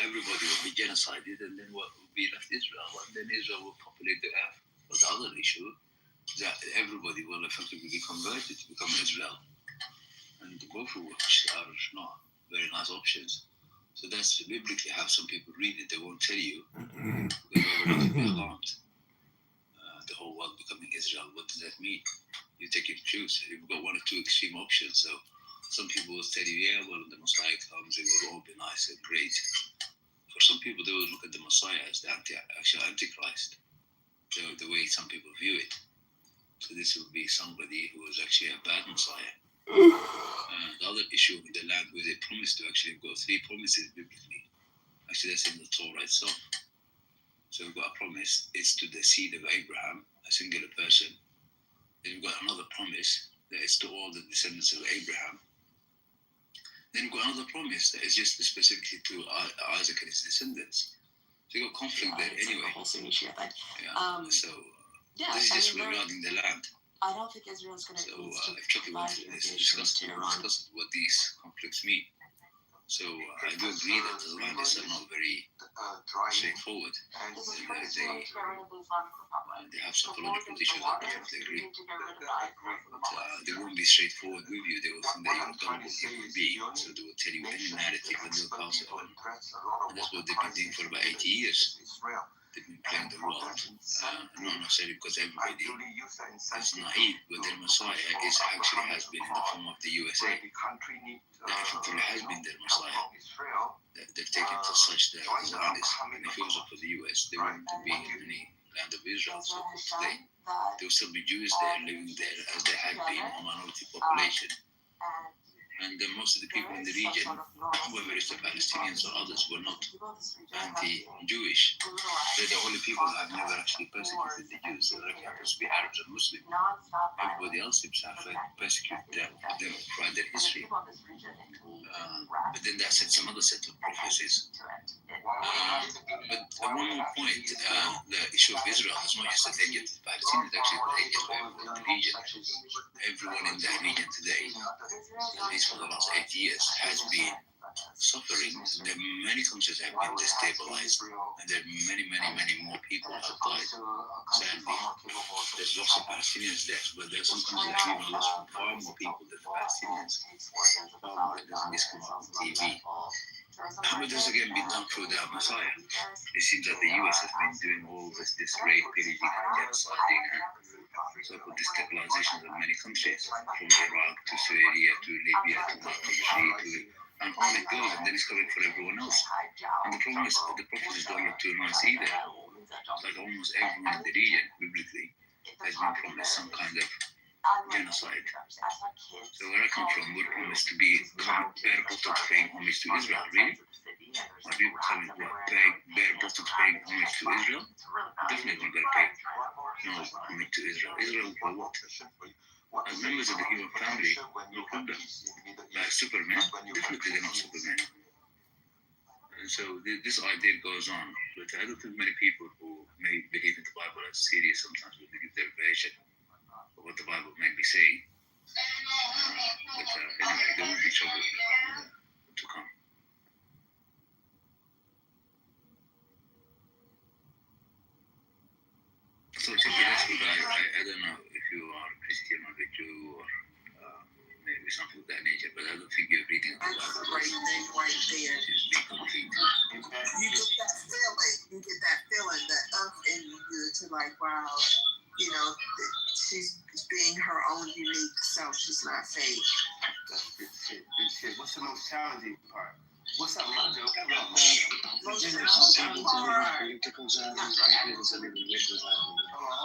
everybody will be genocided, and then what will be left Israel, and then Israel will populate the earth. But the other issue is that everybody will effectively be converted to become Israel, and both of which are not very nice options. So that's biblically how some people read it. They won't tell you because everybody will be alarmed. The whole world becoming Israel. What does that mean? You take it to choose. You've got one or two extreme options. So some people will tell you, yeah, well, when the Messiah comes, it will all be nice and great. For some people, they will look at the Messiah as the actual Antichrist, the way some people view it. So this will be somebody who is actually a bad Messiah. The other issue with the land where they promised to actually go 3 promises biblically. Actually, that's in the Torah itself. So we've got a promise, it's to the seed of Abraham, a singular person. Then we've got another promise that it's to all the descendants of Abraham. Then we've got another promise that is just specifically to Isaac and his descendants. So you've got conflict there anyway. So this is just regarding the land. I don't think Israel's going to. So if Chucky wants to discuss what these conflicts mean. So I do agree that the land is not very straightforward. They have psychological issues, I definitely agree. They won't be straightforward with you. They will think that you're a gullible human being. So they will tell you any narrative and they'll pass it on. And that's what they've been doing for about 80 years. They've been playing the role. Not necessarily because everybody is naive, but their Messiah has been in the form of the USA. That effectively has been their Messiah. They've taken to such the Zionists. And if it wasn't for the US, they wouldn't be in any land of Israel. So today, there will still be Jews there living there as they had been, a minority population. And most of the people in the region, whether it's the Palestinians or others, were not anti-Jewish. They're the only people who have never actually persecuted the Jews. There happens to be Arabs and Muslims. Everybody else seems to have persecuted them throughout their history. But then that sets another set of prophecies. But at one more point, the issue of Israel is not just a danger to the Palestinians, actually a danger to everyone in the region. Everyone in that region today, at least for the last 8 years, has been suffering. There are many countries have been destabilized, and there are many more people have died. Sadly, there's lots of Palestinians dead, but there are some countries that have even lost far more people than the Palestinians. That doesn't just come out on TV. But this again been done through the Messiah. It seems that the US has been doing all this rape, pillaging, and genociding, and so-called destabilization of many countries, from Iraq to Syria to Libya to Malta and on it goes, and then it's coming for everyone else. And the problem is that the prophecies don't look too nice either. Like almost everyone in the region, biblically, has been promised some kind of genocide. So where I come from, we're promised to be bare bottom paying homage to Israel, really? Are people telling me what? Bare bottom paying homage to Israel? Definitely going to pay no homage to Israel. Israel for what? As members of the human family, no problem. Like Superman, definitely they're not Superman. And so this idea goes on, but I don't think many people who may believe in the Bible are serious sometimes will give their version of what the Bible may be saying. But anyway, there will be trouble to come. So that's what I don't know if you are Christian or a Jew or maybe something of that nature, but I don't think you're reading the Bible. That's a great thing right there. You get that feeling, that in you to like, wow, she's being her own unique self. She's not fake. That's good shit. Good shit. What's the most challenging part? What's up, Mojo? Most challenging part. Hold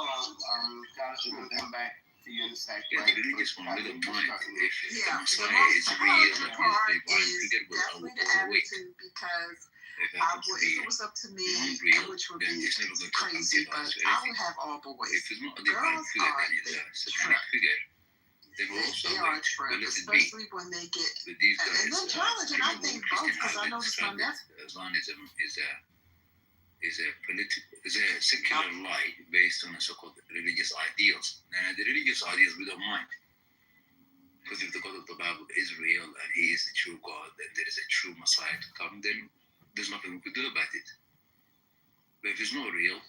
on. Josh, we're gonna come back to you in a second. Yeah, the religious one, we don't mind if the Messiah is real and he's divine. Forget what our attitude, because if it was up to me, which would be crazy, but I would have all boys. If it's not a divine Girls figure, are then it's a satanic figure. Then we're also they are a trip, especially when they get with these guys. and they're challenging. I think both, because I noticed my nephew. Zionism is a secular lie based on so-called religious ideals. And the religious ideals we don't mind, because if the God of the Bible is real and He is the true God, and there is a true Messiah to come, then there's nothing we could do about it. But if it's not real,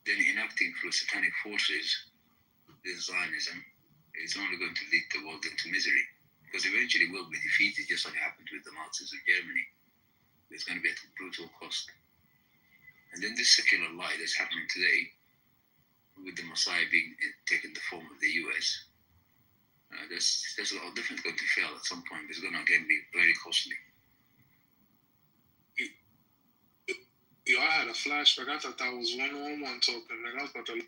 then enacting through satanic forces this Zionism is only going to lead the world into misery, because eventually we'll be defeated, just like happened with the Nazis of Germany. It's going to be at a brutal cost. And then this secular lie that's happening today, with the Messiah being taken the form of the US, that's definitely going to fail at some point. It's going to again be very costly. Yo, I had a flashback. I thought that was one-on-one talking, man. I was about to.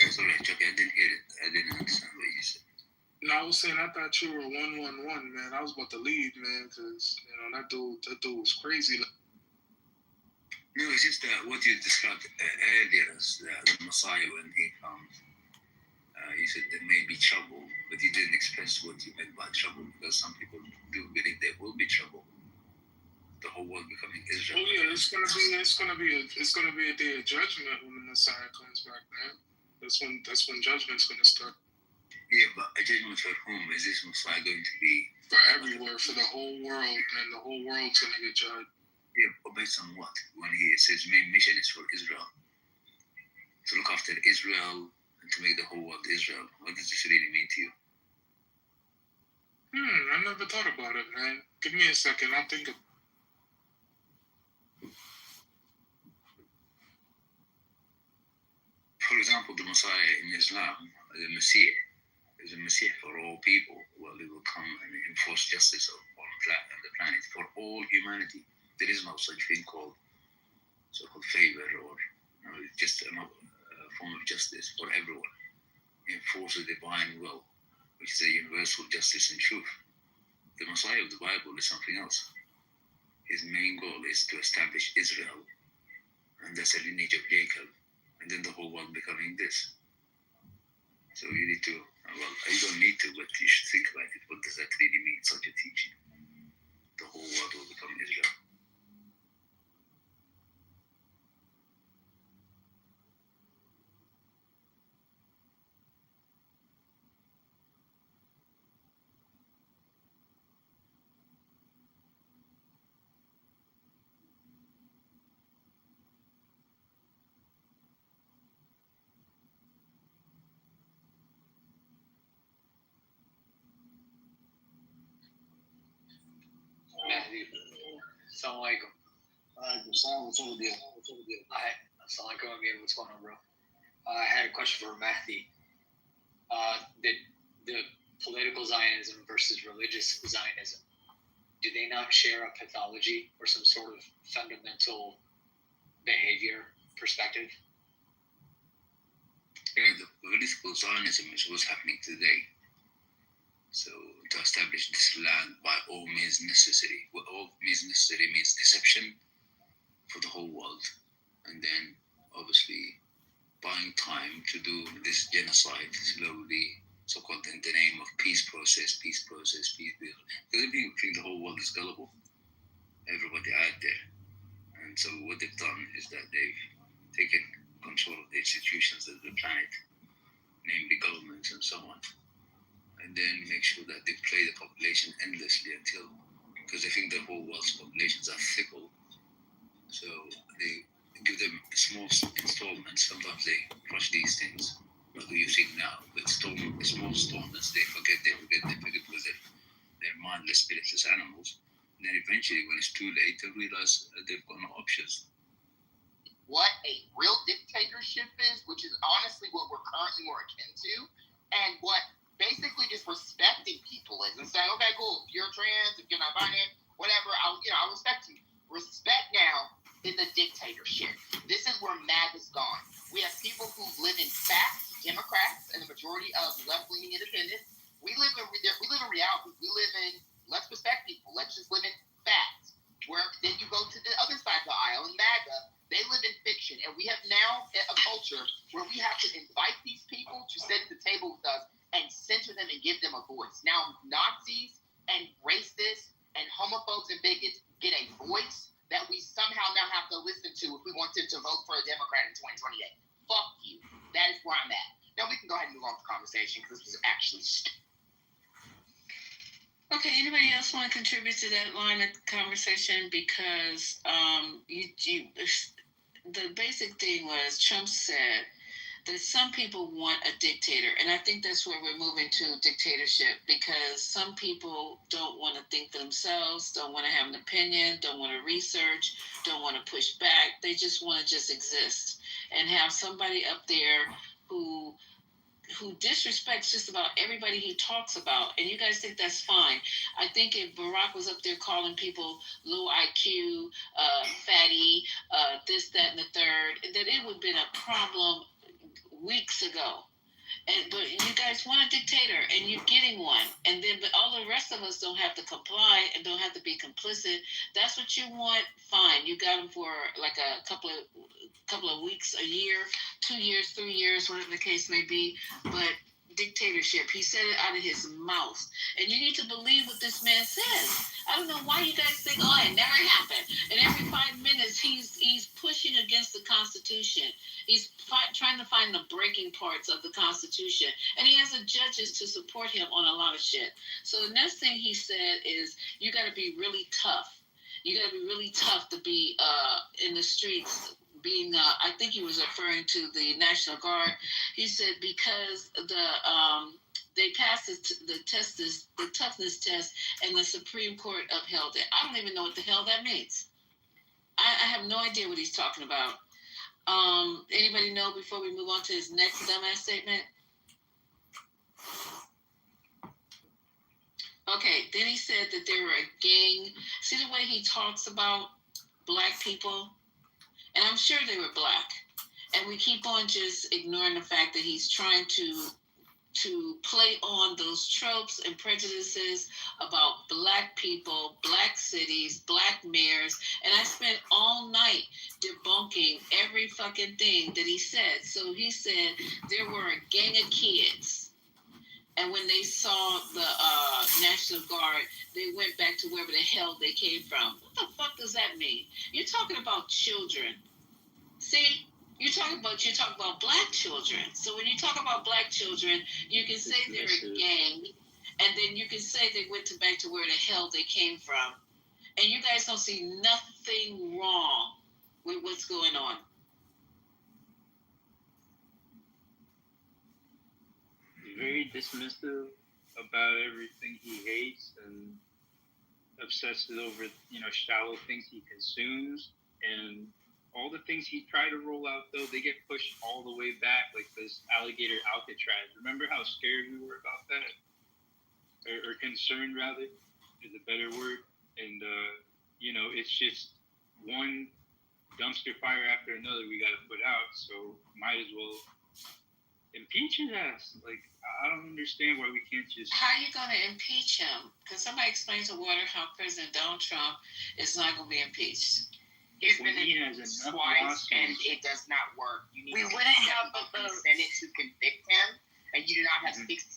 Sorry, Chuck, I didn't hear it. I didn't understand what you said. No, I was saying I thought you were 111, man. I was about to leave, man, because that dude was crazy. No, it's just what you described earlier as the Messiah when He comes. You said there may be trouble, but you didn't express what you meant by trouble, because some people do believe there will be trouble. The whole world becoming Israel. Oh yeah, it's gonna be a day of judgment when the Messiah comes back, man. That's when judgment's gonna start. Yeah, but a judgment for whom? Is this Messiah going to be? For everywhere, for the whole world, man. The whole world's gonna get judged. Yeah, but based on what? When He says main mission is for Israel, to look after Israel and to make the whole world Israel. What does this really mean to you? I never thought about it, man. Give me a second. I'll think of. For example, the Messiah in Islam, the Messiah, is a Messiah for all people. Well, He will come and enforce justice on the planet for all humanity. There is no such thing called so-called favor or just another form of justice for everyone. Enforce the divine will, which is a universal justice and truth. The Messiah of the Bible is something else. His main goal is to establish Israel, and that's a lineage of Jacob, and then the whole world becoming this. So you need to, you don't need to, but you should think about it. What does that really mean, such a teaching? The whole world will become Israel. Assalamualaikum. What's over there? Assalamualaikum, Amir. What's going on, bro? I had a question for Matthew. The political Zionism versus religious Zionism, do they not share a pathology or some sort of fundamental behavior perspective? Yeah, the political Zionism is what's happening today. So to establish this land by all means necessary. What all means necessary means deception for the whole world, and then obviously buying time to do this genocide slowly, so-called in the name of peace process. Because they think the whole world is gullible, everybody out there. And so what they've done is that they've taken control of the institutions of the planet, namely governments and so on, and then make sure that they play the population endlessly until, because they think the whole world's populations are fickle, so they give them small installments. Sometimes they crush these things, like you see now with small installments. They forget because they're mindless, spiritless animals. And then eventually, when it's too late, they realize they've got no options. what a real dictatorship is, which is honestly what we're currently more akin to, and what basically just respecting people is, and saying, okay, cool, if you're trans, if you're not binary, whatever, I'll respect you. Respect now is a dictatorship. This is where MAGA's gone. We have people who live in fact, Democrats, and the majority of left-leaning independents. We live in reality. We live in let's respect people. Let's just live in fact. Where then you go to the other side of the aisle in MAGA. They live in fiction, and we have now a culture where we have to invite these people to sit at the table with us and center them and give them a voice. Now, Nazis and racists and homophobes and bigots get a voice that we somehow now have to listen to if we wanted to vote for a Democrat in 2028. Fuck you. That is where I'm at. Now we can go ahead and move on to the conversation because this was actually stupid. Okay, anybody else want to contribute to that line of conversation? Because the basic thing was Trump said that some people want a dictator, and I think that's where we're moving to dictatorship, because some people don't want to think for themselves, don't want to have an opinion, don't want to research, don't want to push back. They just want to just exist and have somebody up there who disrespects just about everybody he talks about. And you guys think that's fine. I think if Barack was up there calling people low IQ, fatty, this, that, and the third, that it would have been a problem weeks ago. But you guys want a dictator, and you're getting one. But all the rest of us don't have to comply and don't have to be complicit. That's what you want. Fine, you got them for like a couple of weeks, a year, 2 years, 3 years, whatever the case may be. But dictatorship, he said it out of his mouth, and you need to believe what this man says. I don't know why you guys think, oh, it never happened. And every 5 minutes, he's pushing against the Constitution. He's trying to find the breaking parts of the Constitution, and he has the judges to support him on a lot of shit. So the next thing he said is, you got to be really tough. You got to be really tough to be in the streets. Being, I think he was referring to the National Guard. He said because they passed the toughness test, and the Supreme Court upheld it. I don't even know what the hell that means. I have no idea what he's talking about. Anybody know before we move on to his next dumbass statement? Okay, then he said that they were a gang. See the way he talks about black people? And I'm sure they were black. And we keep on just ignoring the fact that he's trying to play on those tropes and prejudices about black people, black cities, black mayors. And I spent all night debunking every fucking thing that he said. So he said there were a gang of kids. And when they saw the National Guard, they went back to wherever the hell they came from. What the fuck does that mean? You're talking about children. See? You're talking about black children. So when you talk about black children, you can say they're a gang, and then you can say they went back to where the hell they came from. And you guys don't see nothing wrong with what's going on. Very dismissive about everything he hates and obsesses over, shallow things he consumes. And all the things he tried to roll out, though, they get pushed all the way back, like this alligator Alcatraz. Remember how scared we were about that? Or concerned, rather, is a better word. And, it's just one dumpster fire after another we got to put out. So might as well impeach his ass. Like, I don't understand why we can't just... How are you going to impeach him? Can somebody explain to Water how President Donald Trump is not going to be impeached? He's been impeached twice, and it does not work. You need to have the Senate to convict him, and you do not have 67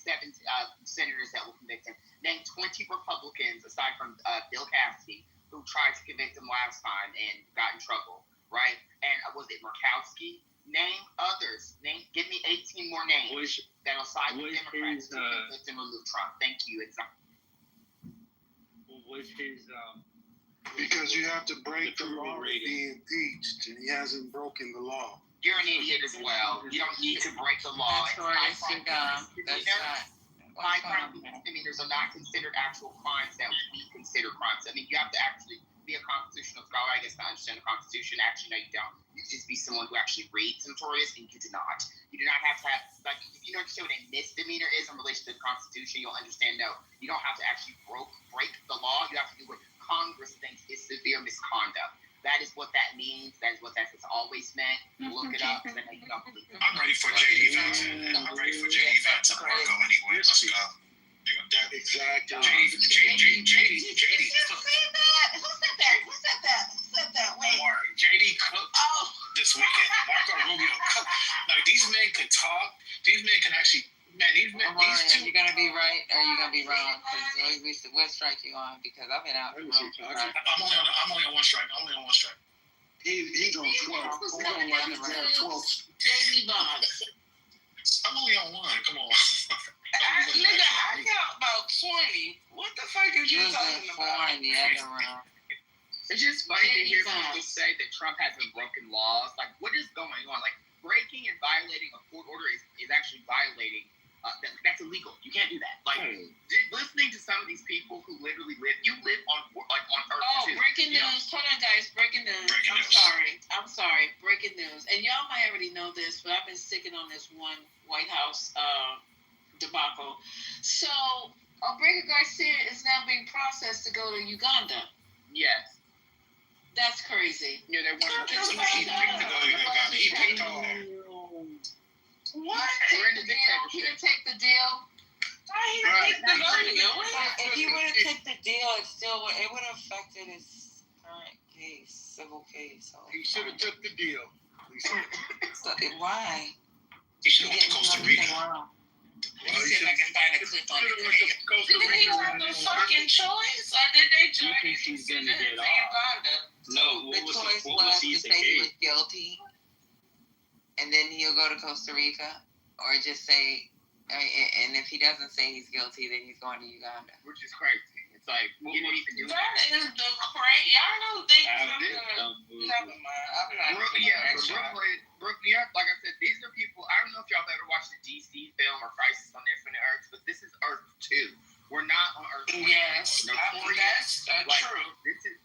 senators that will convict him. Name 20 Republicans, aside from Bill Cassidy, who tried to convict him last time and got in trouble, right? And was it Murkowski? Name others. Give me 18 more names that'll side with Democrats to convict and remove Trump. Thank you. Because you have to break the law to be impeached, and he hasn't broken the law. You're an idiot as well. You don't need to break the law. High-crime misdemeanors are not considered actual crimes that we consider crimes. I mean, you have to actually be a constitutional scholar, I guess, to understand the Constitution. Actually, no, you don't. You just be someone who actually reads Notorious, and you do not. You do not have to have, like, if you don't understand what a misdemeanor is in relation to the Constitution, you'll understand, no, you don't have to actually break the law. You have to do what Congress thinks is severe misconduct. That is what that means. That is what that has always meant. Look it up. I know you don't believe it. I'm ready for JD Vance. I'm ready for JD Vance to Marco anyway. Let's go. Exactly. JD. Who said that? Wait. JD cooked this weekend. Marco Rubio cooked. Like, these men can talk. These men can actually. Man, these two. You're gonna be right or you're gonna be wrong, because we'll strike you on, because I've been out. I'm only on one strike. He's on 12. Jamie Boggs. I'm only on one. Come on. Nigga, I got about 20. What the fuck are you talking about? In the other round. It's just funny to hear people say that Trump hasn't broken laws. Like, what is going on? Like, breaking and violating a court order is actually violating. That's illegal. You can't do that. Like, listening to some of these people who literally live on Earth too. Breaking news. Hold on, guys. Breaking news. I'm sorry. Breaking news. And y'all might already know this, but I've been sticking on this one White House debacle. So, Obrecht Garcia is now being processed to go to Uganda. Yes. That's crazy. Yeah, they want to He picked to go to Uganda. He picked all. What? We're in the dictatorship. He didn't take the deal. If he would have took the deal, it would have affected his current case, civil case. So he should have took the deal. Why? He should have went to Costa Rica. Let me see if I can find a clip on it. Did he have the fucking choice, or did they try to He's gonna get off. Uganda? No, The choice was to say he was guilty, and then he'll go to Costa Rica, or just say, and if he doesn't say he's guilty, then he's going to Uganda. Which is crazy. It's like, you didn't even do that. That is the crazy. Y'all don't think never mind. I'm not Brooke, New York, like I said, these are people, I don't know if y'all have ever watched the DC film or Crisis on Infinite Earths, but this is Earth 2. We're not on Earth 1. Yes, that's true. This is,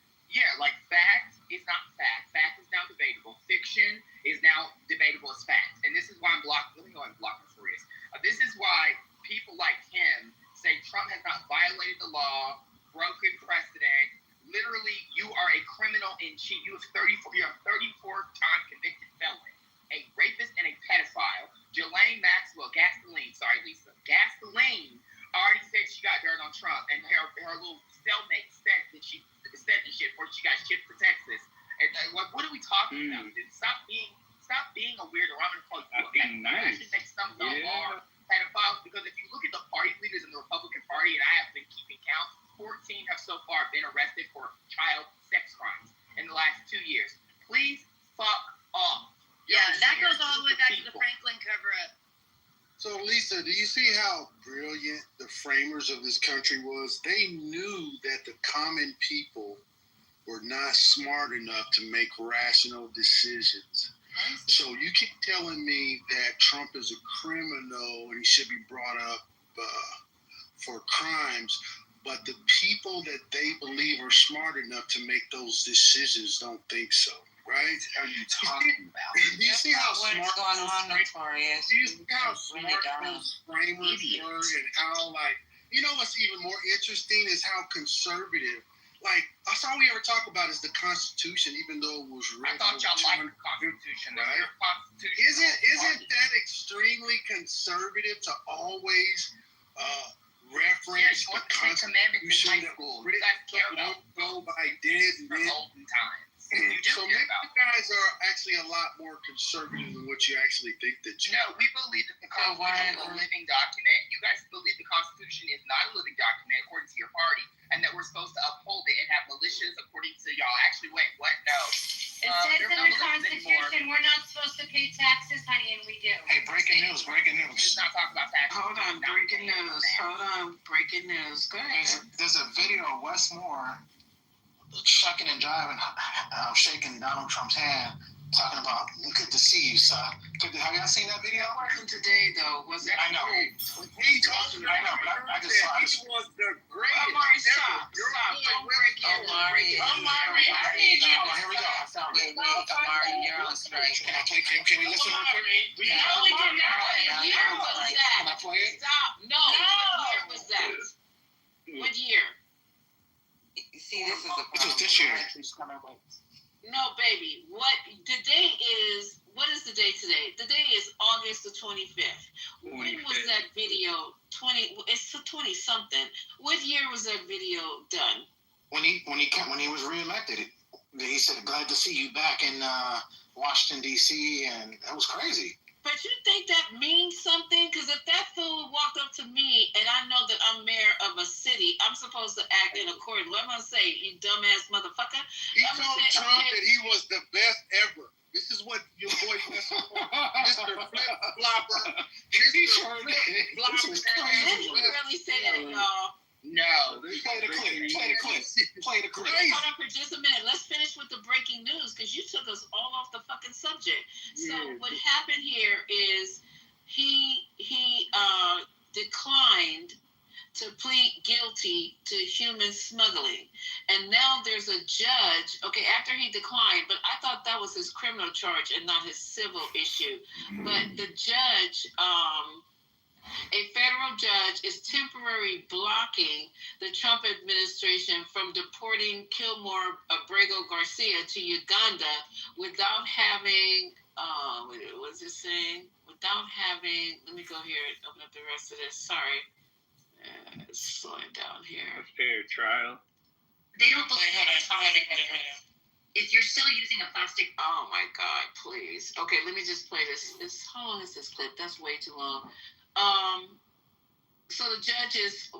like, fact is not fact. Fact is now debatable. Fiction is now debatable as fact. And this is why I'm blocking. Let me go and block Notorious. This is why people like him say Trump has not violated the law, broken precedent. Literally, you are a criminal in chief. You're a 34-time convicted felon, a rapist and a pedophile. Ghislaine Maxwell, Gasoline already said she got dirt on Trump, and her little cellmate said that she said the shit before she got shipped to Texas. And what are we talking about, dude? Stop being a weirdo. I'm gonna call you. I should think some of them are pedophiles, because if you look at the party leaders in the Republican Party, and I have been keeping count, 14 have so far been arrested for child sex crimes in the last 2 years. Please fuck off. Yeah, that goes all the way back to the Franklin cover-up. So, Lisa, do you see how brilliant the framers of this country was? They knew that the common people were not smart enough to make rational decisions. So you keep telling me that Trump is a criminal and he should be brought up for crimes, but the people that they believe are smart enough to make those decisions don't think so, right? What are you talking about? Do you see how smart what's going on, Notorious? Do you see how smart those framers were, and how, like, you know what's even more interesting is how conservative. Like, that's all we ever talk about is the Constitution, even though it was written. I thought y'all liked the Constitution, right? Isn't that extremely conservative to always reference the Constitution that was written by dead men? Olden times. So maybe you guys are actually a lot more conservative than what you actually think that you are. No, we believe that the Constitution is a living document. You guys believe the Constitution is not a living document according to your party, and that we're supposed to uphold it and have militias according to y'all. Actually, wait, what? No. It says in the Constitution we're not supposed to pay taxes, honey, and we do. Hey, breaking news. Let's not talk about taxes. Hold on, breaking news. Go ahead. There's a video of Wes Moore shucking and driving, shaking Donald Trump's hand, talking about, good to see you, sir. Have y'all seen that video? It wasn't today, though, was it? I know. He talking right now, but I just saw it. He was the greatest. Omari, stop. Don't break in. Omari, I need you. Here we go. Wait, Omari, you're on strike. Can I play? Can we listen real quick? No, we cannot. What year was that? Can I play it? Stop. No. What year was that? What year? See, this is the This was this year. No, baby. What the day is? What is the day today? The day is August the 25th. When was that video? 20. It's 20 something. What year was that video done? When he was reelected, he said, "Glad to see you back in Washington D.C." and that was crazy. But you think that means something? Because if that fool walked up to me and I know that I'm mayor of a city, I'm supposed to act in accord. What am I gonna say? You dumbass motherfucker. He told Trump that he was the best ever. This is what your boy Mr. Flip Flopper. Mr. Flip Flopper. Did he really say that, y'all? No. Play the clip. Hold on for just a minute. Let's finish with the breaking news because you took us all off the fucking subject. So what happened here is he declined to plead guilty to human smuggling. And now there's a judge, after he declined, but I thought that was his criminal charge and not his civil issue. But the judge, a federal judge is temporarily blocking the Trump administration from deporting Kilmore Abrego Garcia to Uganda without having, what's it saying? Without having, let me go here and open up the rest of this. Sorry. Slow it down here. A fair trial. They don't believe if you're still using a plastic. Oh my God, please. Okay, let me just play this. How long is this clip? That's way too long. So the judges,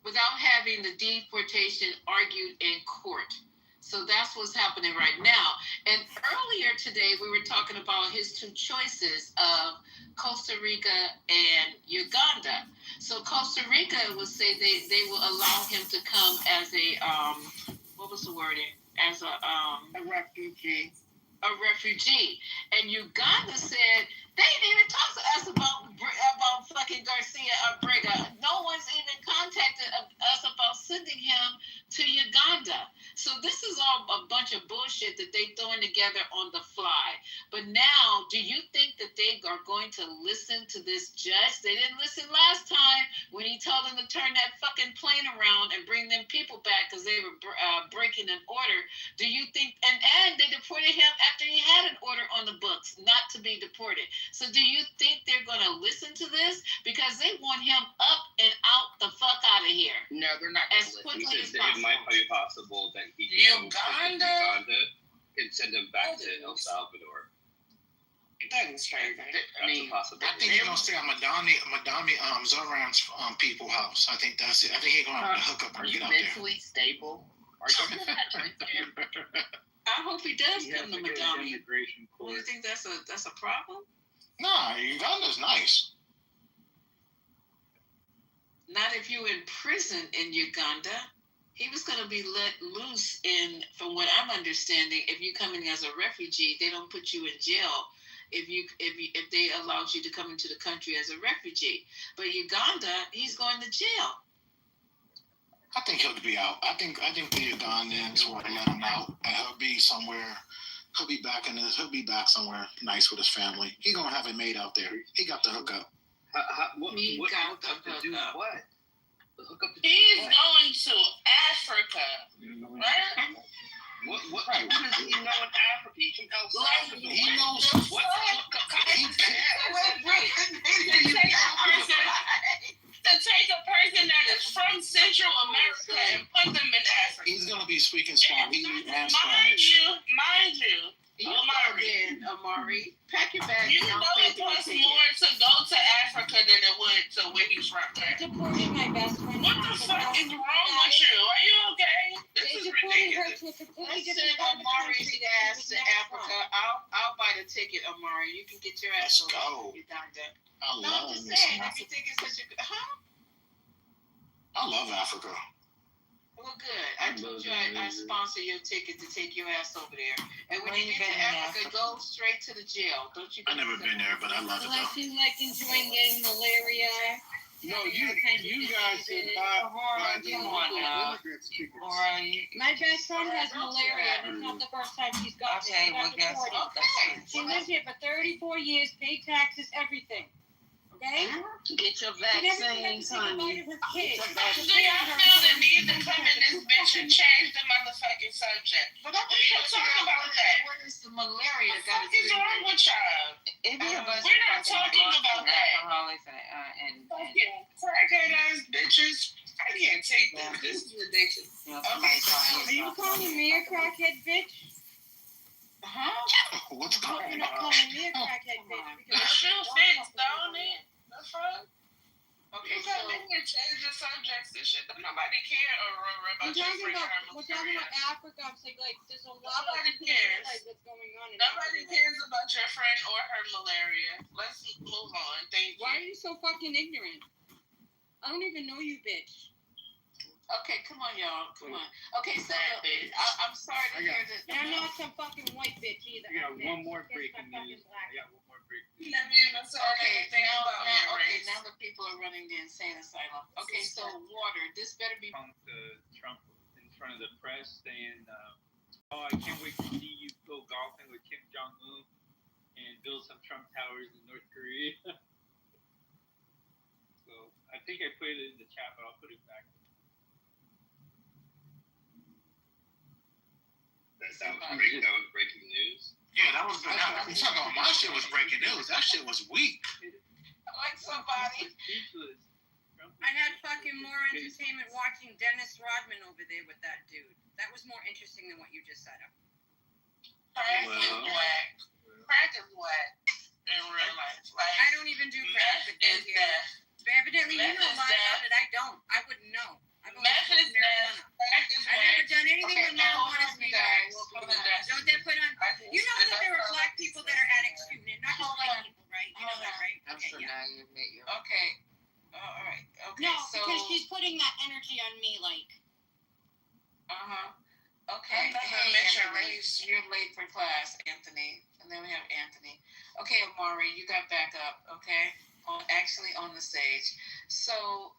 without having the deportation argued in court. So that's what's happening right now. And earlier today, we were talking about his two choices of Costa Rica and Uganda. So Costa Rica will say they will allow him to come as a, what was the wording? As a refugee. A refugee. And Uganda said, they didn't even talk to us about fucking Garcia Abrego. No one's even contacted us about sending him to Uganda. So this is all a bunch of bullshit that they throwing together on the fly. But now, do you think that they are going to listen to this judge? They didn't listen last time when he told them to turn that fucking plane around and bring them people back because they were breaking an order. Do you think, and they deported him after he had an order on the books not to be deported. So do you think they're going to listen to this? Because they want him up and out the fuck out of here. No, they're not as quickly as possible. It might be possible that he can Uganda and send him back to El Salvador. That is strange. That's a possibility. I think he's gonna stay at Madami Zoran's people house. I think that's it. I think he's gonna hook up and get out there. Mentally stable? Are you I hope he does come to Madami. Do you think that's a problem? Nah, Uganda's nice. Not if you're in prison in Uganda. He was going to be let loose from what I'm understanding, if you come in as a refugee, they don't put you in jail if they allowed you to come into the country as a refugee. But Uganda, he's going to jail. I think he'll be out. I think the Ugandans will let him out, and he'll be somewhere. He'll be back somewhere nice with his family. He's gonna have it made out there. He got the hookup. What? He's going to Africa, right? What right. does he know in Africa? He can El Salvador. He knows what. To take a person that is from Central America and put them in Africa. He's gonna be speaking Swahili and Spanish. Mind you. Amari, pack your bag. You know it costs more to go to Africa than it would to where he's from. Right? Deporting my best friend. What the fuck is wrong with you? Are you okay? This is ridiculous. Let's send Amari's ass to Africa. I'll buy the ticket, Amari. You can get your ass over to Uganda. I love I'm just saying, if you think it's such a good, I love Africa. Well, good. I told you I sponsor your ticket to take your ass over there. And when you get to Africa, go straight to the jail. Don't you? I've never been there, but I love it Well, I though. feel like enjoying getting malaria. No, you guys should buy immigrants. My best friend has malaria, and it's not the first time she's got Okay, it. well, guess what? She lived here for 34 years, paid taxes, everything. Okay? Get your She never vaccines, honey. her kids. Do y'all feel the need to come in this bitch and change the motherfucking subject? But I'm not talking about that. What is the malaria What the fuck is wrong with y'all? We're not talking about that. Alcoholics and Fucking crackhead ass bitches. I can't take this. This is ridiculous. Okay, Are you calling me a crackhead bitch? What's going You're not calling me a crackhead bitch. The shoe fits, don't it? The fuck? Okay, You got me to change the subjects and shit. Don't nobody care about your friend or We're talking about Africa. I'm saying, like, there's a lot Nobody of people cares. realize what's going on in Nobody Africa. cares about your friend or her malaria. Let's move on. Thank you. Why are you so fucking ignorant? I don't even know you, bitch. Okay, come on, y'all. Come on. Okay, so I'm sorry to hear that. And I'm not some fucking white bitch either. I got I'm one more bitch. breaking news. I got one more breaking news. Let me even say anything about your race. Now the people are running the insane asylum. Okay, so water. This better be. Trump in front of the press saying, "Oh, I can't wait to see you go golfing with Kim Jong-un and build some Trump towers in North Korea." So I think I put it in the chat, but I'll put it back. That was breaking news. Yeah, that was. I'm talking about my shit was breaking news. That shit was weak. Like somebody. I had fucking more entertainment watching Dennis Rodman over there with that dude. That was more interesting than what you just said. Crack is whack. Crack is whack in real life. Like, I don't even do crack. Meth is death. Evidently, you know a lot about it. I don't. I wouldn't know. I've only Meth is smoked death. marijuana. Crack is I've whack. never done anything with marijuana. You guys. Don't they put on? You know that there are black people that are addicts too, not just white people, right? You know that, right? I'm sure now you admit you're Okay. All right. Okay. No, so, because she's putting that energy on me, like. Okay. Hey, Anthony, you're late for class, Anthony. And then we have Anthony. Okay, Amari, you got back up. Okay. Actually on the stage. So,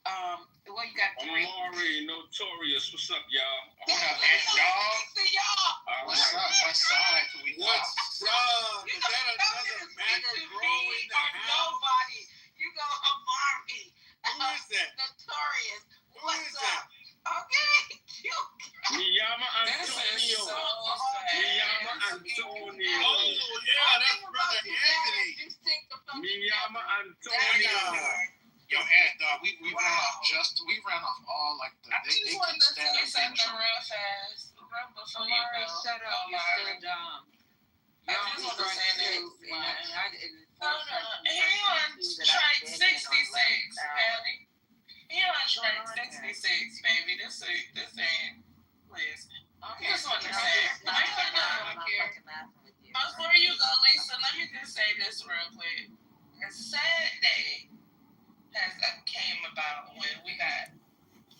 well, you got three. Amari, Notorious. What's up, y'all? What up, y'all? What's up? What side can we What's up? Is that another MAGA growing in the house? Nobody. You go Amari. Who is that? Notorious. Who is that? Okay. Miyama Antonio. Miyama Antonio. Oh, yeah, that's Brother Anthony. Miyama Antonio. Yo, we ran off all like the. I just wanted to say something real fast. Right before you go. shut up. You're still dumb. I just want to say this. Hold on. He on strike 66, Patty. He on strike 66, baby. This ain't. Please. Okay. Just want to say. Before you go, Lisa, let me just say this real quick. A sad day has came about when we got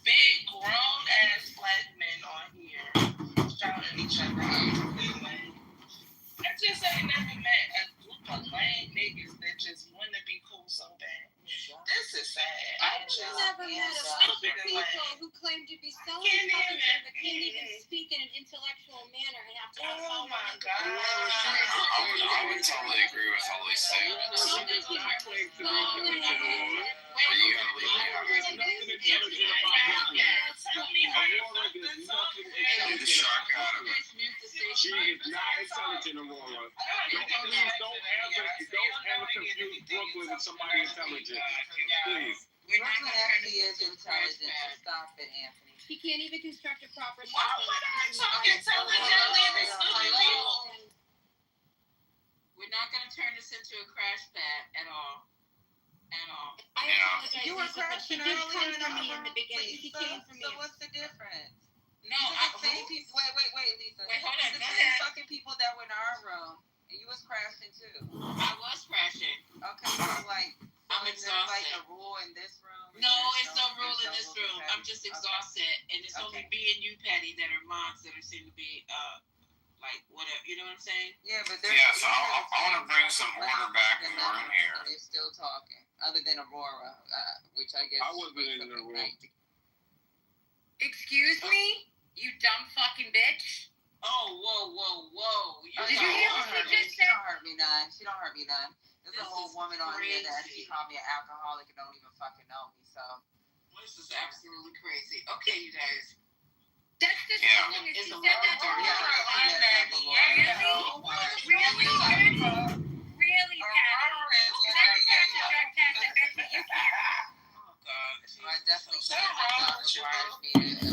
big grown ass black men on here shouting each other out. Anyway, I just ain't never met a group of lame niggas that just want to be cool so bad. This is sad. I've never met a bunch of people who claim to be so intelligent but can't even speak in an intellectual manner and have to. Oh my God. I would totally agree with all these statements. Get the shock out of it. She is not intelligent, Aurora. Don't ever confuse Brooklyn with somebody intelligent. Please. Brooklyn actually is intelligent, so stop it, Anthony. He can't even construct a proper sentence. Why would I talk intelligently to stupid people? We're not going to turn this into a crash pad at all. You were crashing earlier in the beginning. He came from me. So what's the difference? No, the same people. Wait, Lisa. Wait, hold on. The same fucking people that were in our room, and you was crashing too. I was crashing. Okay, so like, I'm is there exhausted. like a rule in this room? No, it's no rule in this room. I'm just exhausted, and it's only me and you, Patty, that are moms that are seem to be like whatever. You know what I'm saying? Yeah, but Yeah, so I want to bring some order back when we're in here. They're still talking, other than Aurora, which I guess. I wasn't in the room. Excuse me, you dumb fucking bitch. Oh, whoa! Did you hear what she just said? She don't hurt me none. There's a whole woman on here that actually called me an alcoholic and don't even fucking know me. So this is absolutely crazy. Okay, you guys. That's disgusting. If she said that to me, really, Patty? Because I can pass a drug test. I bet you can't. Oh God. I definitely can't. My job requires me to